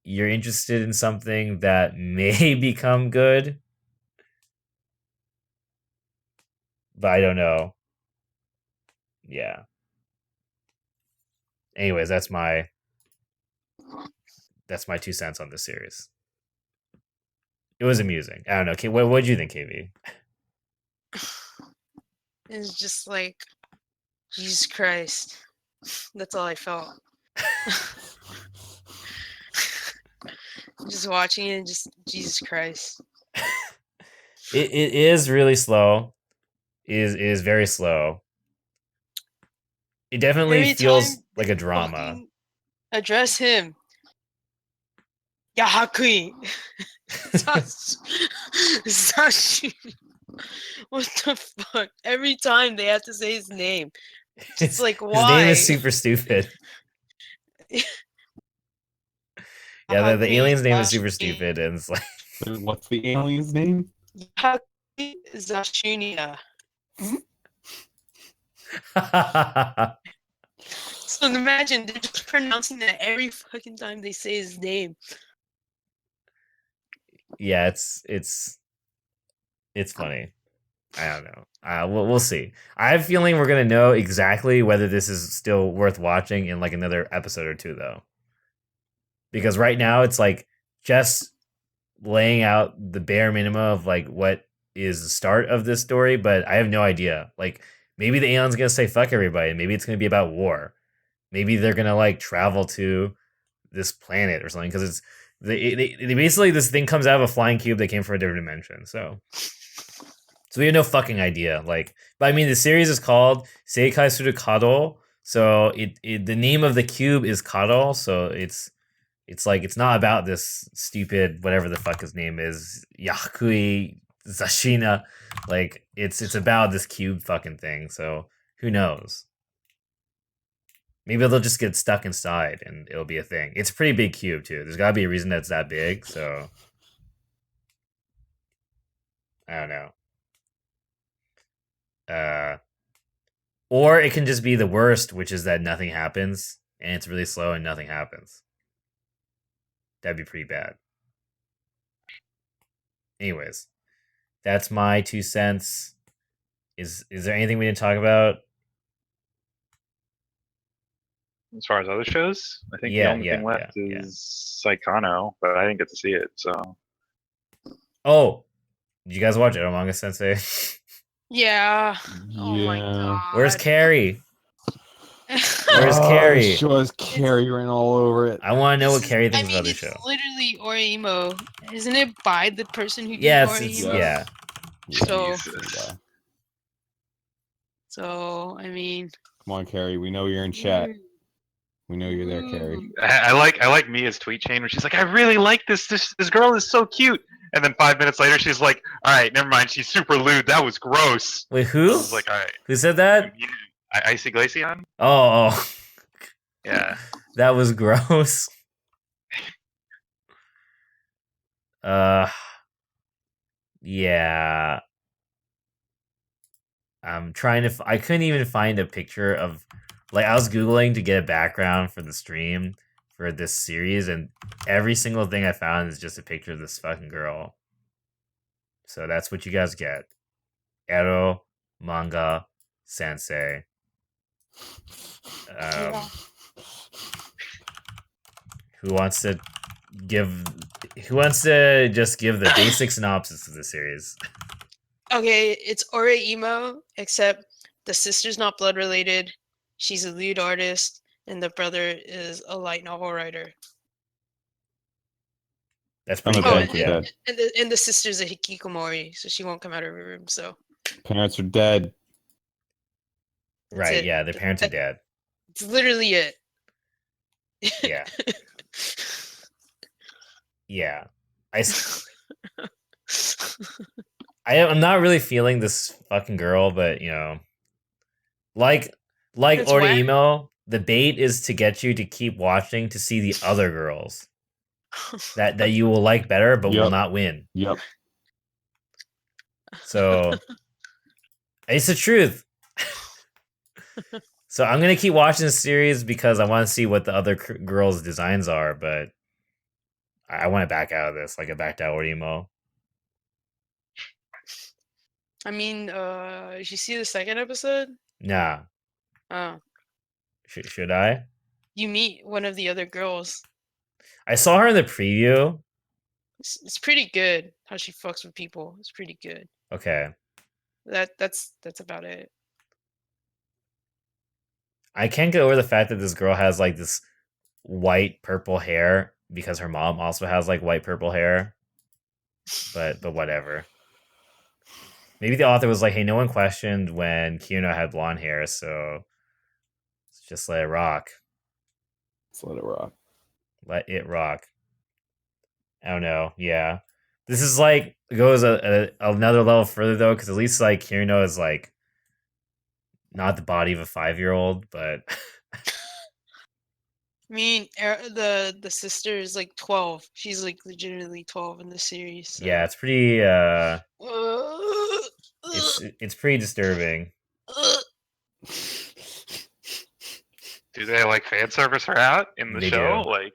you're interested in something that may become good. But I don't know. Yeah. Anyways, that's my 2 cents on this series. It was amusing. I don't know. What did you think, KV? It's just like, Jesus Christ. That's all I felt. Just watching it, just Jesus Christ. It is really slow. It is very slow. It definitely feels like a drama. Address him. Yahakui. What the fuck? Every time they have to say his name. It's like, why? His name is super stupid. Yeah, the alien's name is super stupid, and it's like, what's the alien's name? Yahakui Zashunia. So imagine they're just pronouncing that every fucking time they say his name. Yeah, it's funny. I don't know. We'll see. I have a feeling we're gonna know exactly whether this is still worth watching in like another episode or two, though. Because right now it's like just laying out the bare minimum of like what is the start of this story, but I have no idea. Like, maybe the alien's gonna say fuck everybody. Maybe it's gonna be about war. Maybe they're gonna like travel to this planet or something, because it's they basically, this thing comes out of a flying cube that came from a different dimension. So we have no fucking idea. Like, but I mean, the series is called Seikai Suru Kado, so the name of the cube is Kado, so it's like, it's not about this stupid whatever the fuck his name is, Yakui Zashina. Like, it's about this cube fucking thing. So who knows? Maybe they'll just get stuck inside and it'll be a thing. It's a pretty big cube too. There's gotta be a reason that it's that big. So I don't know. Or it can just be the worst, which is that nothing happens and it's really slow and nothing happens. That'd be pretty bad. Anyways, that's my 2 cents. Is there anything we didn't talk about? As far as other shows, I think the only thing left is Saikano, but I didn't get to see it, so. Oh, did you guys watch Eromanga Sensei? Yeah. Oh my god. Where's Carrie? Where's Carrie? She was Carrie ran all over it. I want to know what Carrie thinks about the show. It's literally Oreimo. Isn't it by the person who did Oreimo? Yeah. Yeah. So, I mean. Come on, Carrie. We know you're in chat. We know you're there, Carrie. I like Mia's tweet chain where she's like, I really like this girl is so cute. And then 5 minutes later, she's like, all right, never mind. She's super lewd. That was gross. Wait, who? I was like, all right. Who said that? Icy Glaceon? Oh. Yeah. That was gross. Yeah. I'm trying to. I couldn't even find a picture of. Like, I was Googling to get a background for the stream for this series, and every single thing I found is just a picture of this fucking girl. So that's what you guys get. Ero Manga Sensei. Who wants to just give the basic synopsis of the series? Okay, it's Oreimo, except the sister's not blood related. She's a lead artist, and the brother is a light novel writer. That's pretty good. Yeah. And the sister's a hikikomori, so she won't come out of her room. So parents are dead. Right? Yeah, their parents are dead. It's literally it. Yeah. Yeah. I'm not really feeling this fucking girl, but you know, like Oreimo, the bait is to get you to keep watching to see the other girls that you will like better, but will not win. Yep. So it's the truth. So I'm gonna keep watching the series because I want to see what the other girls' designs are, but I want to back out of this, like I backed out Oreimo. I mean, did you see the second episode? Nah. Oh. Should I? You meet one of the other girls. I saw her in the preview. It's pretty good how she fucks with people. It's pretty good. Okay. That's about it. I can't get over the fact that this girl has like this white purple hair because her mom also has like white purple hair. But whatever. Maybe the author was like, hey, no one questioned when Kiyuno had blonde hair, so let's just let it rock. Let's let it rock. Let it rock. I don't know. Yeah. This is like, goes another level further though, because at least like Kiyuno is like not the body of a 5-year-old, but I mean, the sister is like 12. She's like legitimately 12 in the series. So. Yeah, it's pretty it's pretty disturbing. Do they like fan service her out in the show? Do. Like,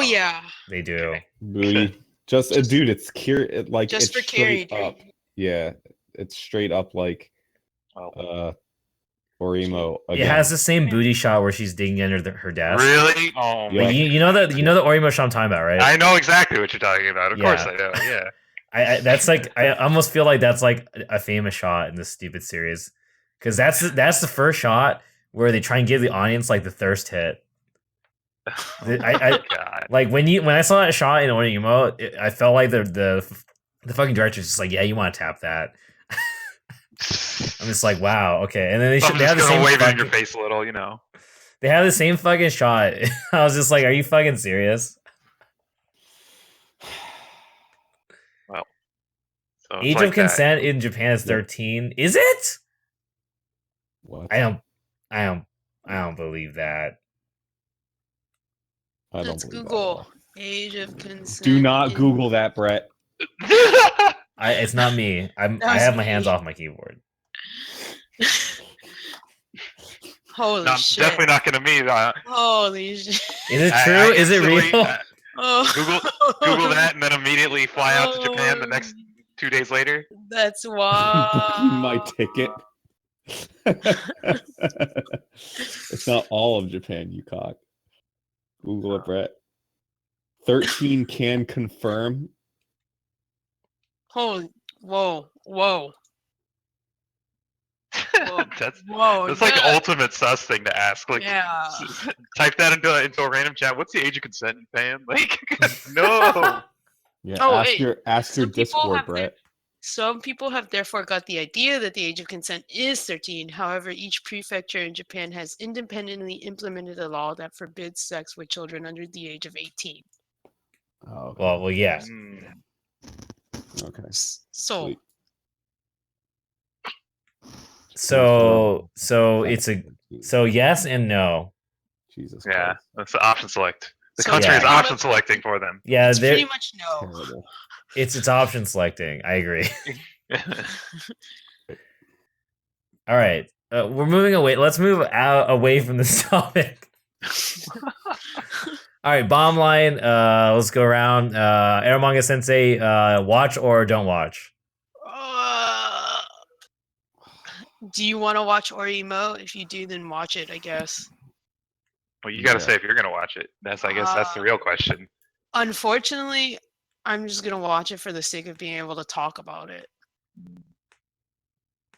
yeah, they do. Booty. Just dude, it's like just it's for Carrie. Up. Yeah, it's straight up like Oreimo. It has the same booty shot where she's digging under her desk. Really? Oh, yeah. You know the Oreimo shot I'm talking about, right? I know exactly what you're talking about. Of course I know. Yeah. That's like I almost feel like that's like a famous shot in this stupid series, because that's the first shot where they try and give the audience like the thirst hit. God. Like when I saw that shot in Onimo, I felt like the fucking director's just like, yeah, you want to tap that. I'm just like, wow, okay. And then they have the same wave it in your face a little, you know. They have the same fucking shot. I was just like, are you fucking serious? Well, so age of consent in Japan is 13. Is it? What? I don't believe that. Let's Google age of consent. Do not Google that, Brett. It's not me. I have my hands off my keyboard. Holy shit! Definitely not gonna be that. Holy shit! Is it true? Is it real? Google that and then immediately fly out to Japan the next 2 days later. That's wild. My ticket. It's not all of Japan, you cock. Google it, Brett. 13 can confirm. Holy, whoa. That's like ultimate sus thing to ask. Like, type that into a random chat. What's the age of consent in Japan? Like, no. Yeah, ask your Discord, Brett. Some people have therefore got the idea that the age of consent is 13. However, each prefecture in Japan has independently implemented a law that forbids sex with children under the age of 18. Oh, okay. Well, yeah. Okay. So it's yes and no. Jesus. Yeah, Christ. that's the option select. The country is option selecting for them. Yeah, it's pretty much no. Terrible. It's option selecting. I agree. All right, we're moving away. Let's move away from this topic. All right, bomb line. Let's go around. Eromanga Sensei, watch or don't watch? Do you want to watch Orimo? If you do, then watch it, I guess. Well, you got to say if you're going to watch it. I guess that's the real question. Unfortunately, I'm just going to watch it for the sake of being able to talk about it.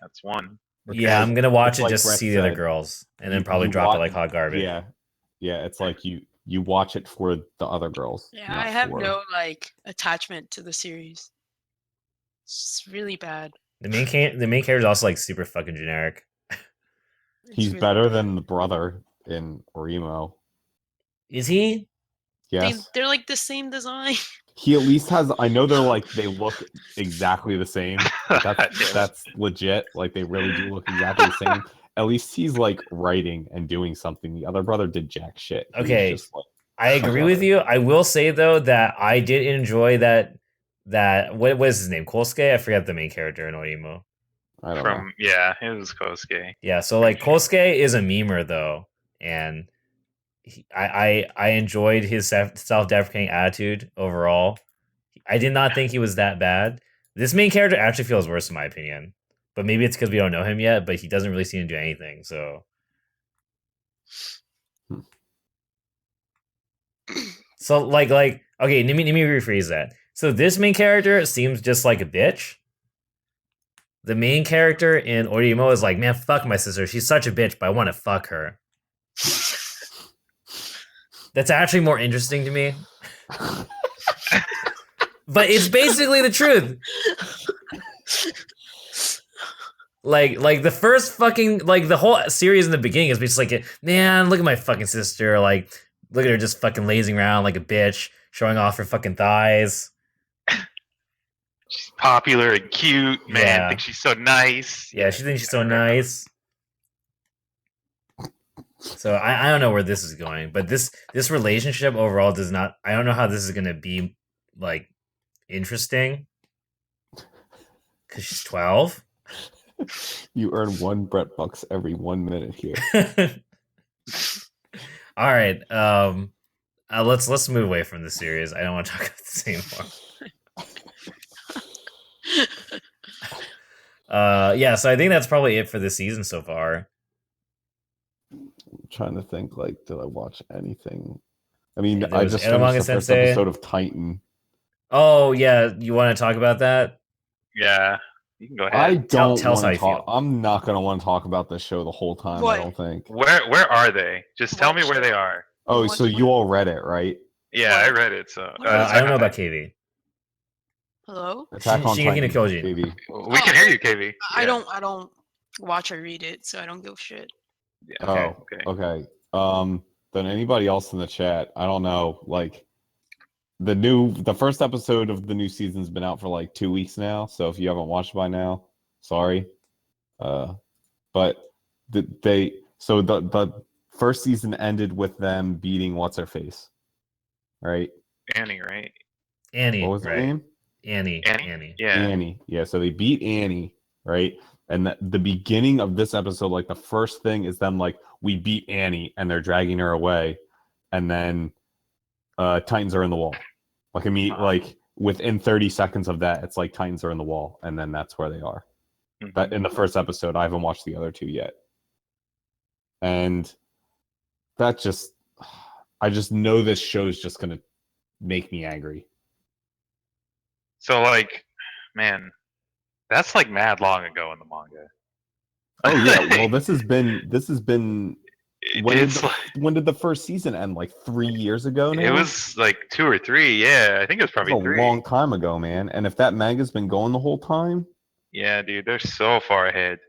That's one. Yeah, I'm going to watch it just to see the other girls, and then probably drop it like hot garbage. Yeah, it's like you watch it for the other girls. Yeah, I have no attachment to the series. It's really bad. The main character is also like super fucking generic. He's really better than the brother in Orimo. Is he? Yes. They're like the same design. He at least has. I know they look exactly the same. That's legit. Like they really do look exactly the same. At least he's like writing and doing something. The other brother did jack shit. Okay, just, like, I agree with you. I will say though that I did enjoy that what was his name? Kosuke? I forgot the main character in Orimo. I don't know. Yeah, it was Kosuke. Yeah, so like Kosuke is a memer though, and I enjoyed his self-deprecating attitude overall. I did not think he was that bad. This main character actually feels worse in my opinion, but maybe it's because we don't know him yet. But he doesn't really seem to do anything. So, like okay, let me rephrase that. So this main character seems just like a bitch. The main character in Orimo is like, man, fuck my sister. She's such a bitch, but I want to fuck her. That's actually more interesting to me. But it's basically the truth. Like the first fucking, like the whole series in the beginning is just like, man, look at my fucking sister. Like, look at her just fucking lazing around like a bitch, showing off her fucking thighs. She's popular and cute. Man, thinks she's so nice. Yeah, she thinks she's so nice. So I don't know where this is going, but this relationship overall does not. I don't know how this is gonna be like interesting because she's 12. You earn 1 Brett bucks every 1 minute here. All right, let's move away from the series. I don't want to talk about this anymore. Yeah, so I think that's probably it for this season so far. I'm trying to think, like, did I watch anything? I mean, Yeah, I just finished the first episode of Titan. Oh yeah, you want to talk about that? Yeah, you can go ahead. I don't tell us how want you to talk. feel. I'm not gonna want to talk about this show the whole time. What? I don't think. Where are they? Just tell What me where show? they are. Oh, What so show? you all read it, right? Yeah, I read it. So I don't know about KV. Hello? Attack on Shingeki no Titan, Kyojin. baby. we can hear you, KV. I Yeah. don't watch or read it, so I don't give a shit. Yeah, Oh, okay. okay. Then anybody else in the chat? I don't know. Like the first episode of the new season's been out for like 2 weeks now. So if you haven't watched by now, sorry. But the first season ended with them beating what's her face, right? Annie, right? Annie. What was her name? Annie. Yeah. Annie. Yeah. So they beat Annie, right? And the beginning of this episode, like the first thing is them like, we beat Annie, and they're dragging her away, and then Titans are in the wall. Like like within 30 seconds of that, it's like Titans are in the wall, and then that's where they are. Mhm. That in the first episode. I haven't watched the other two yet. And that I just know this show's just gonna make me angry. So like, man, that's like mad long ago in the manga. Oh yeah, well this has been It's when did the first season end? Like 3 years ago now? It was like 2 or 3. Yeah, I think it was probably That's a 3. long time ago, man. And if that manga's been going the whole time, Yeah, dude, they're so far ahead.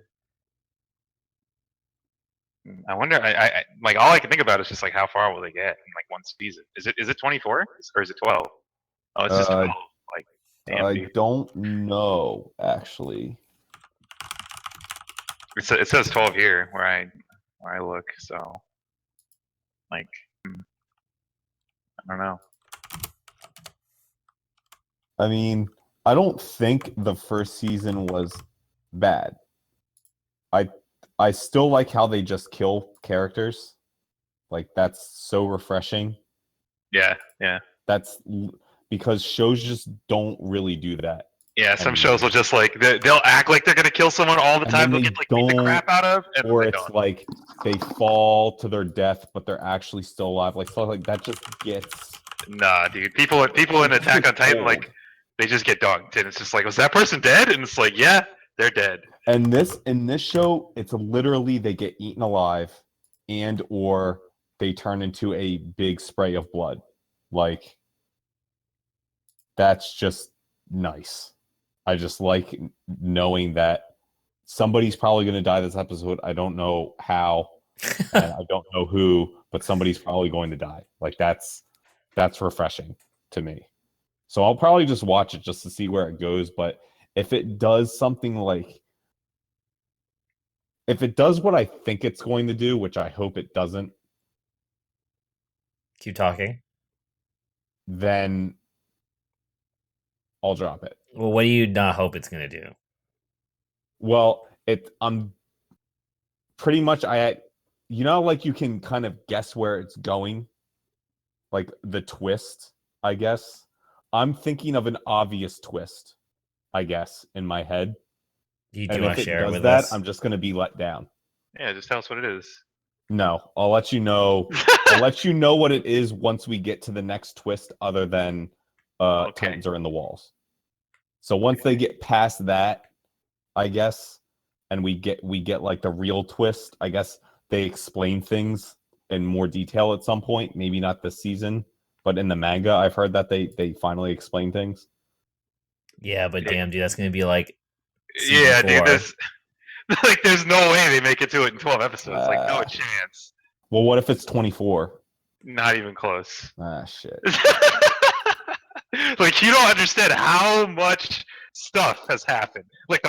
I wonder. I like all I can think about is just like how far will they get in like one season? Is it 24 or is it 12? Oh, it's just 12. Like, damn, I dude. don't know actually. It says 12 here where I look. So, like, I don't know. I mean, I don't think the first season was bad. I still like how they just kill characters. Like that's so refreshing. Yeah, yeah. That's because shows just don't really do that. Yeah, some shows will just like they'll act like they're gonna kill someone all the time. They'll get like beat the crap out of, and or they it's don't. like they fall to their death, but they're actually still alive. Like stuff like that just gets. Nah, dude. People in Attack on Titan like they just get dunked, and it's just like, was that person dead? And it's like, yeah, they're dead. And in this show, it's literally they get eaten alive, and or they turn into a big spray of blood. Like that's just nice. I just like knowing that somebody's probably going to die this episode. I don't know how, and I don't know who, but somebody's probably going to die. Like that's refreshing to me. So I'll probably just watch it just to see where it goes. But if it does something like, if it does what I think it's going to do, which I hope it doesn't, keep talking, then I'll drop it. Well, what do you not hope it's gonna do? Well, I'm pretty much like you can kind of guess where it's going, like the twist, I guess. I'm thinking of an obvious twist, I guess, in my head. You and do if want to it share does it with that, us? I'm just going to be let down. Yeah, just tell us what it is. No, I'll let you know. I'll let you know what it is once we get to the next twist, other than Titans are in the walls. So once they get past that, I guess, and we get like the real twist, I guess they explain things in more detail at some point. Maybe not this season, but in the manga, I've heard that they finally explain things. Yeah, but damn, dude, that's gonna be like yeah, 4. dude. There's no way they make it to it in 12 episodes. Like, no chance. Well, what if it's 24? Not even close. Ah, shit. Like, you don't understand how much stuff has happened. Like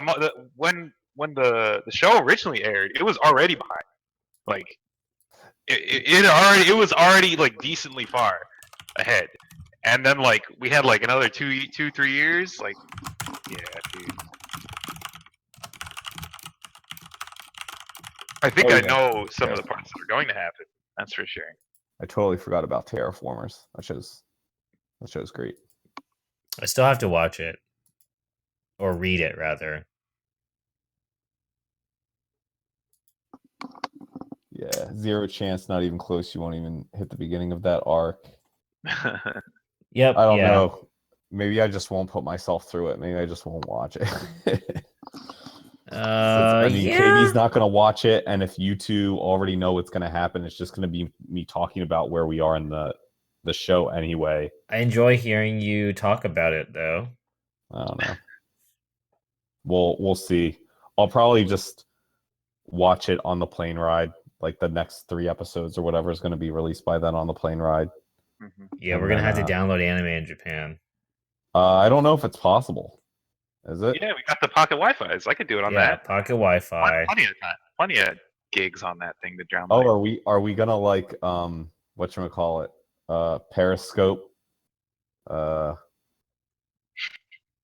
when the show originally aired, it was already behind. Like it was already like decently far ahead, and then like we had like another 3 years. Like, yeah, dude. I think I know some of the parts that are going to happen. That's for sure. I totally forgot about Terraformers. That show's great. I still have to watch it. Or read it, rather. Yeah, zero chance, not even close. You won't even hit the beginning of that arc. Yep. I don't know. Maybe I just won't put myself through it. Maybe I just won't watch it. Yeah. KB's not going to watch it, and if you two already know what's going to happen, it's just going to be me talking about where we are in the show anyway. I enjoy hearing you talk about it, though. I don't know. We'll see. I'll probably just watch it on the plane ride, like the next 3 episodes or whatever is going to be released by then on the plane ride. Yeah, we're going to have to download anime in Japan. I don't know if it's possible. Is it? Yeah, we got the pocket Wi-Fi's. I could do it on that. Yeah, pocket Wi-Fi. Plenty of gigs on that thing to download. Oh, are we gonna like whatchamacallit? Periscope?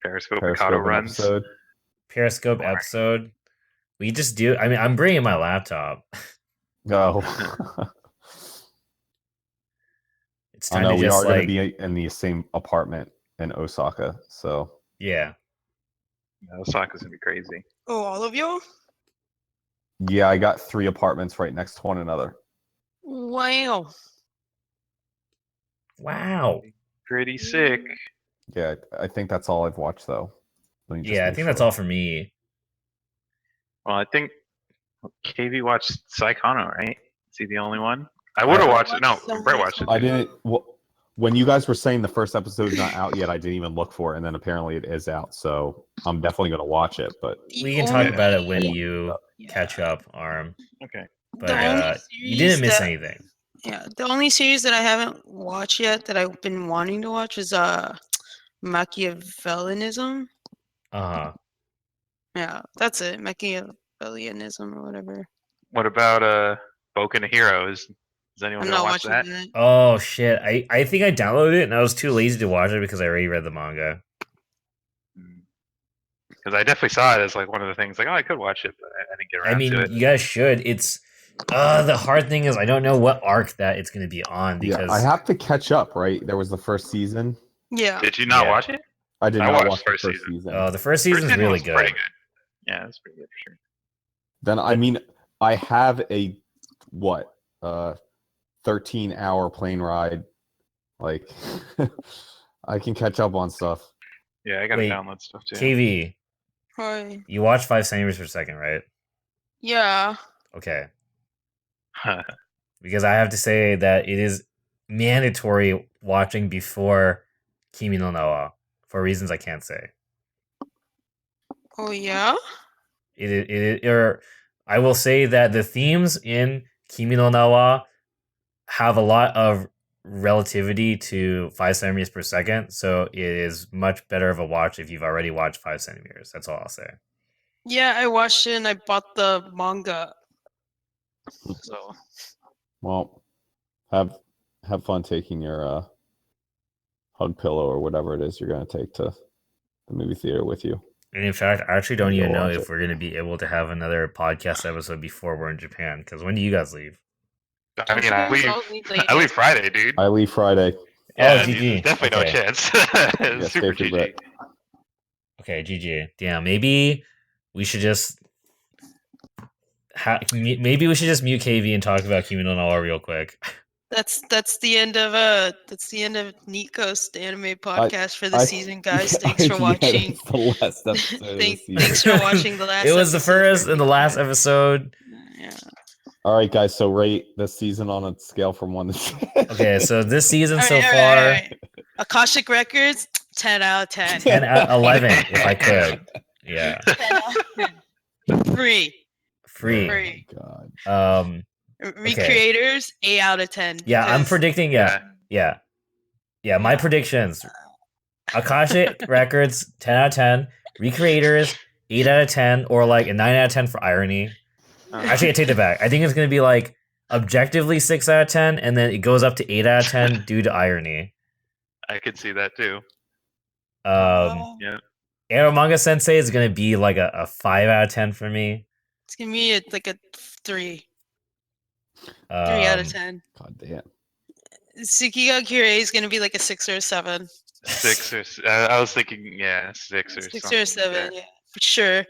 Periscope Mikado runs. Episode? Periscope episode. We just do. I mean, I'm bringing my laptop. No. It's time to just we are like going to be in the same apartment in Osaka, so yeah. Osaka's gonna be crazy. Oh, all of you? Yeah, I got 3 apartments right next to one another. Wow. Wow. Pretty sick. Yeah, I think that's all I've watched though. Yeah, I think that's all for me. Well, I think KV watched Psychono, right? Is he the only one? I would have watched it. No, Brett watched it. I didn't. Well, when you guys were saying the first episode's not out yet, I didn't even look for it, and then apparently it is out. So I'm definitely going to watch it. But we can talk about it when you catch up, Arm. Okay. But you didn't miss anything. Yeah, the only series that I haven't watched yet that I've been wanting to watch is Machiavellianism. Yeah, that's it. Machiavellianism or whatever. What about Boku no Hero? Is anyone gonna watch that? Oh shit! I think I downloaded it and I was too lazy to watch it because I already read the manga. Because I definitely saw it as like one of the things. Like, oh, I could watch it, but I didn't get around to it. You guys should. It's the hard thing is I don't know what arc that it's going to be on because I have to catch up. Right, there was the first season. Yeah. Did you not watch it? I did not watch the first season. Oh, the first season is really good. Pretty good. Yeah, it's pretty good for sure. Then I mean, I have a 13-hour plane ride. Like, I can catch up on stuff. Yeah, I gotta download stuff too. KV. Hi. You watch 5 centimeters per second, right? Yeah. Okay. Because I have to say that it is mandatory watching before Kimi no Na wa for reasons I can't say. Oh yeah. I will say that the themes in Kimi no Na wa have a lot of relativity to 5 centimeters per second, so it is much better of a watch if you've already watched 5 centimeters. That's all I'll say. Yeah, I watched it and I bought the manga. So. Well, have fun taking your hug pillow or whatever it is you're going to take to the movie theater with you. And in fact, I actually don't even know if we're going to be able to have another podcast episode before we're in Japan. Because when do you guys leave? I mean, I leave Friday, dude. I leave Friday. Yeah, GG. Definitely no chance. Super GG. Okay, GG. Damn, maybe we should just mute KV and talk about Kimi no Na wa real quick. That's the end of NEET Coast Anime Podcast for the season, guys. Thanks for watching. That's the last episode. Thanks for watching the last. It was the first and the last episode. Yeah. All right, guys. So rate this season on a scale from 1 to 10. Okay, so this season so far, right. Akashic Records, 10 out of 10. 10 out of 11, if I could. Yeah. 10 out of 10. Free. Oh my God. Recreators, 8 out of 10. Yeah, I'm predicting. Yeah. My predictions: Akashic Records, 10 out of 10. Recreators, 8 out of 10, or like a 9 out of 10 for irony. Actually, I take it back. I think it's gonna be like objectively 6 out of 10, and then it goes up to 8 out of 10 due to irony. I could see that too. Yeah. Manga Sensei is gonna be like a 5 out of 10 for me. It's gonna be like a 3. 3 out of 10. God damn. Tsukiga Kirei is gonna be like a 6 or a 7. 6 or I was thinking 6 or 6 or a 7, yeah, for sure.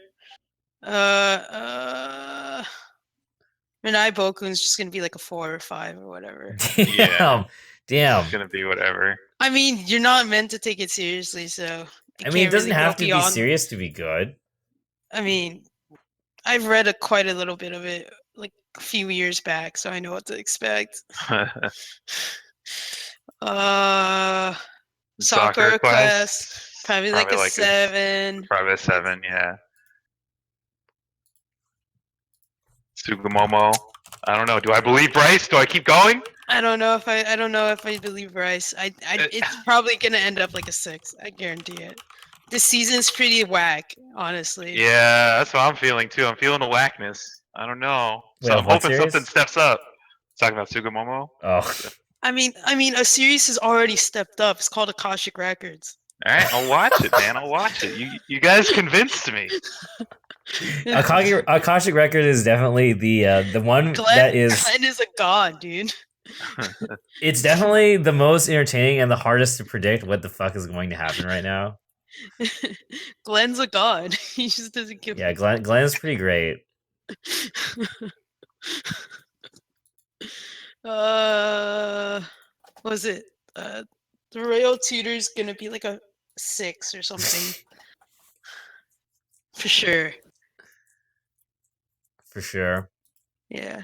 Minai Bokun's just gonna be like a 4 or 5 or whatever. Damn. Damn. It's gonna be whatever. I mean, you're not meant to take it seriously, so I mean, it doesn't have to be serious to be good. I mean, I've read quite a little bit of it, like a few years back, so I know what to expect. Soccer Quest, probably like a 7. Probably a 7, yeah. Sugumomo. I don't know. Do I believe Bryce? Do I keep going? I don't know if I believe Bryce. It's probably gonna end up like a 6. I guarantee it. This season's pretty whack, honestly. Yeah, that's what I'm feeling too. I'm feeling the whackness. I don't know. So I'm hoping something steps up. Talking about Sugumomo. Oh. I mean, a series has already stepped up. It's called Akashic Records. All right, I'll watch it, man. I'll watch it. You guys convinced me. Akashic Record is definitely the one that is. Glenn is a god, dude. It's definitely the most entertaining and the hardest to predict what the fuck is going to happen right now. Glenn's a god. He just doesn't give. Yeah, Glenn's pretty great. Was it? The Royal Tutor's gonna be like a 6 or something. For sure. For sure. Yeah,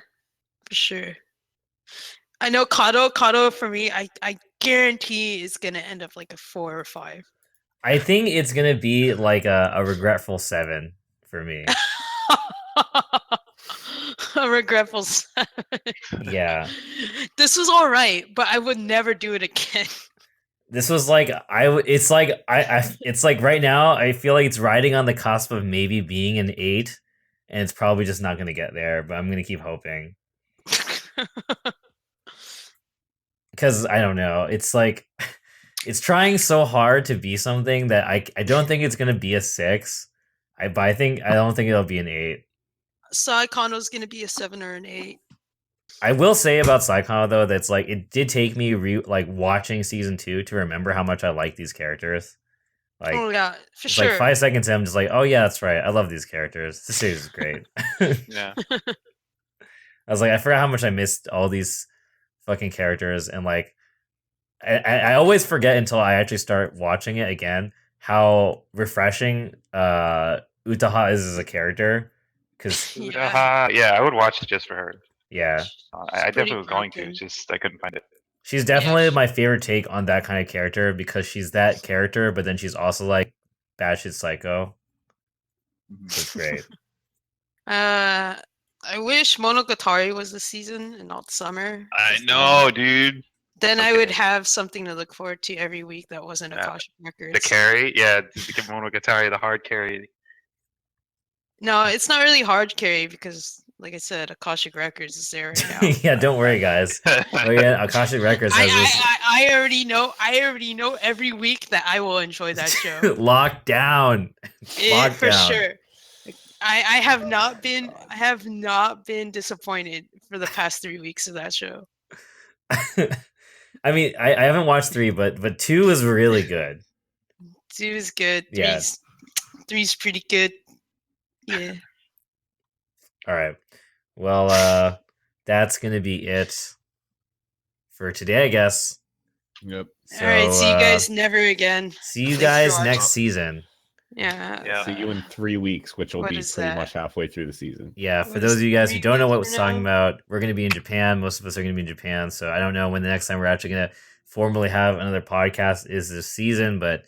for sure. I know Kato for me, I guarantee is gonna end up like a 4 or 5. I think it's gonna be like a regretful 7 for me. A regretful 7. Yeah. This was all right, but I would never do it again. This was like it's like right now I feel like it's riding on the cusp of maybe being an 8, and it's probably just not gonna get there. But I'm gonna keep hoping. Because I don't know, it's like it's trying so hard to be something that I don't think it's gonna be a 6. I don't think it'll be an 8. Saikano's gonna be a 7 or an 8. I will say about Saikano though, that's like it did take me watching season 2 to remember how much I like these characters. Like, oh yeah, for sure. Like 5 seconds in, I'm just like, oh yeah, that's right. I love these characters. This series is great. Yeah. I was like, I forgot how much I missed all these fucking characters, and like I always forget until I actually start watching it again how refreshing Utaha is as a character. Because Utaha, yeah, I would watch it just for her. Yeah, I definitely was going to, just I couldn't find it. She's definitely my favorite take on that kind of character because she's that character, but then she's also like batshit psycho. It's great. I wish Monogatari was the season and not summer. I know, dude. Then I would have something to look forward to every week that wasn't Akashic Records. The carry, yeah, the Monogatari, the hard carry. No, it's not really hard carry because, like I said, Akashic Records is there right now. Yeah, don't worry, guys. Oh yeah, Akashic Records has I already know every week that I will enjoy that show. Locked down. For sure. I have not been disappointed for the past 3 weeks of that show. I mean, I haven't watched 3, but 2 is really good. 2 is good. Yeah. 3's pretty good. Yeah. All right. Well, that's gonna be it for today, I guess. Yep. So, all right. See you guys never again. See you guys next season. Yeah. See you in 3 weeks, which will be pretty much halfway through the season. Yeah. For those of you guys who don't know what we're talking about, we're going to be in Japan. Most of us are going to be in Japan. So I don't know when the next time we're actually going to formally have another podcast is this season, but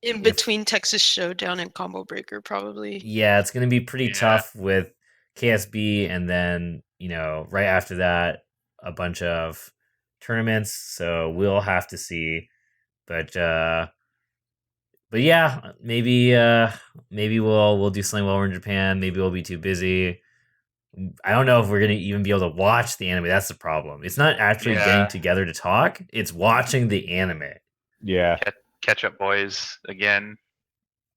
in between Texas Showdown and Combo Breaker, probably. Yeah, it's going to be pretty tough with KSB, and then right after that, a bunch of tournaments. So we'll have to see, but yeah, maybe we'll do something while we're in Japan. Maybe we'll be too busy. I don't know if we're gonna even be able to watch the anime. That's the problem. It's not actually getting together to talk. It's watching the anime. Yeah. Catch up, boys, again.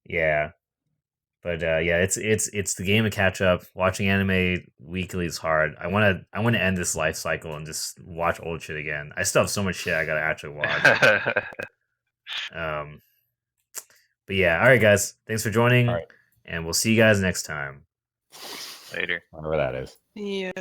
Yeah. But it's the game of catch up. Watching anime weekly is hard. I want to end this life cycle and just watch old shit again. I still have so much shit I gotta actually watch. But yeah, all right, guys. Thanks for joining, and we'll see you guys next time. Later. Whatever that is. Yeah.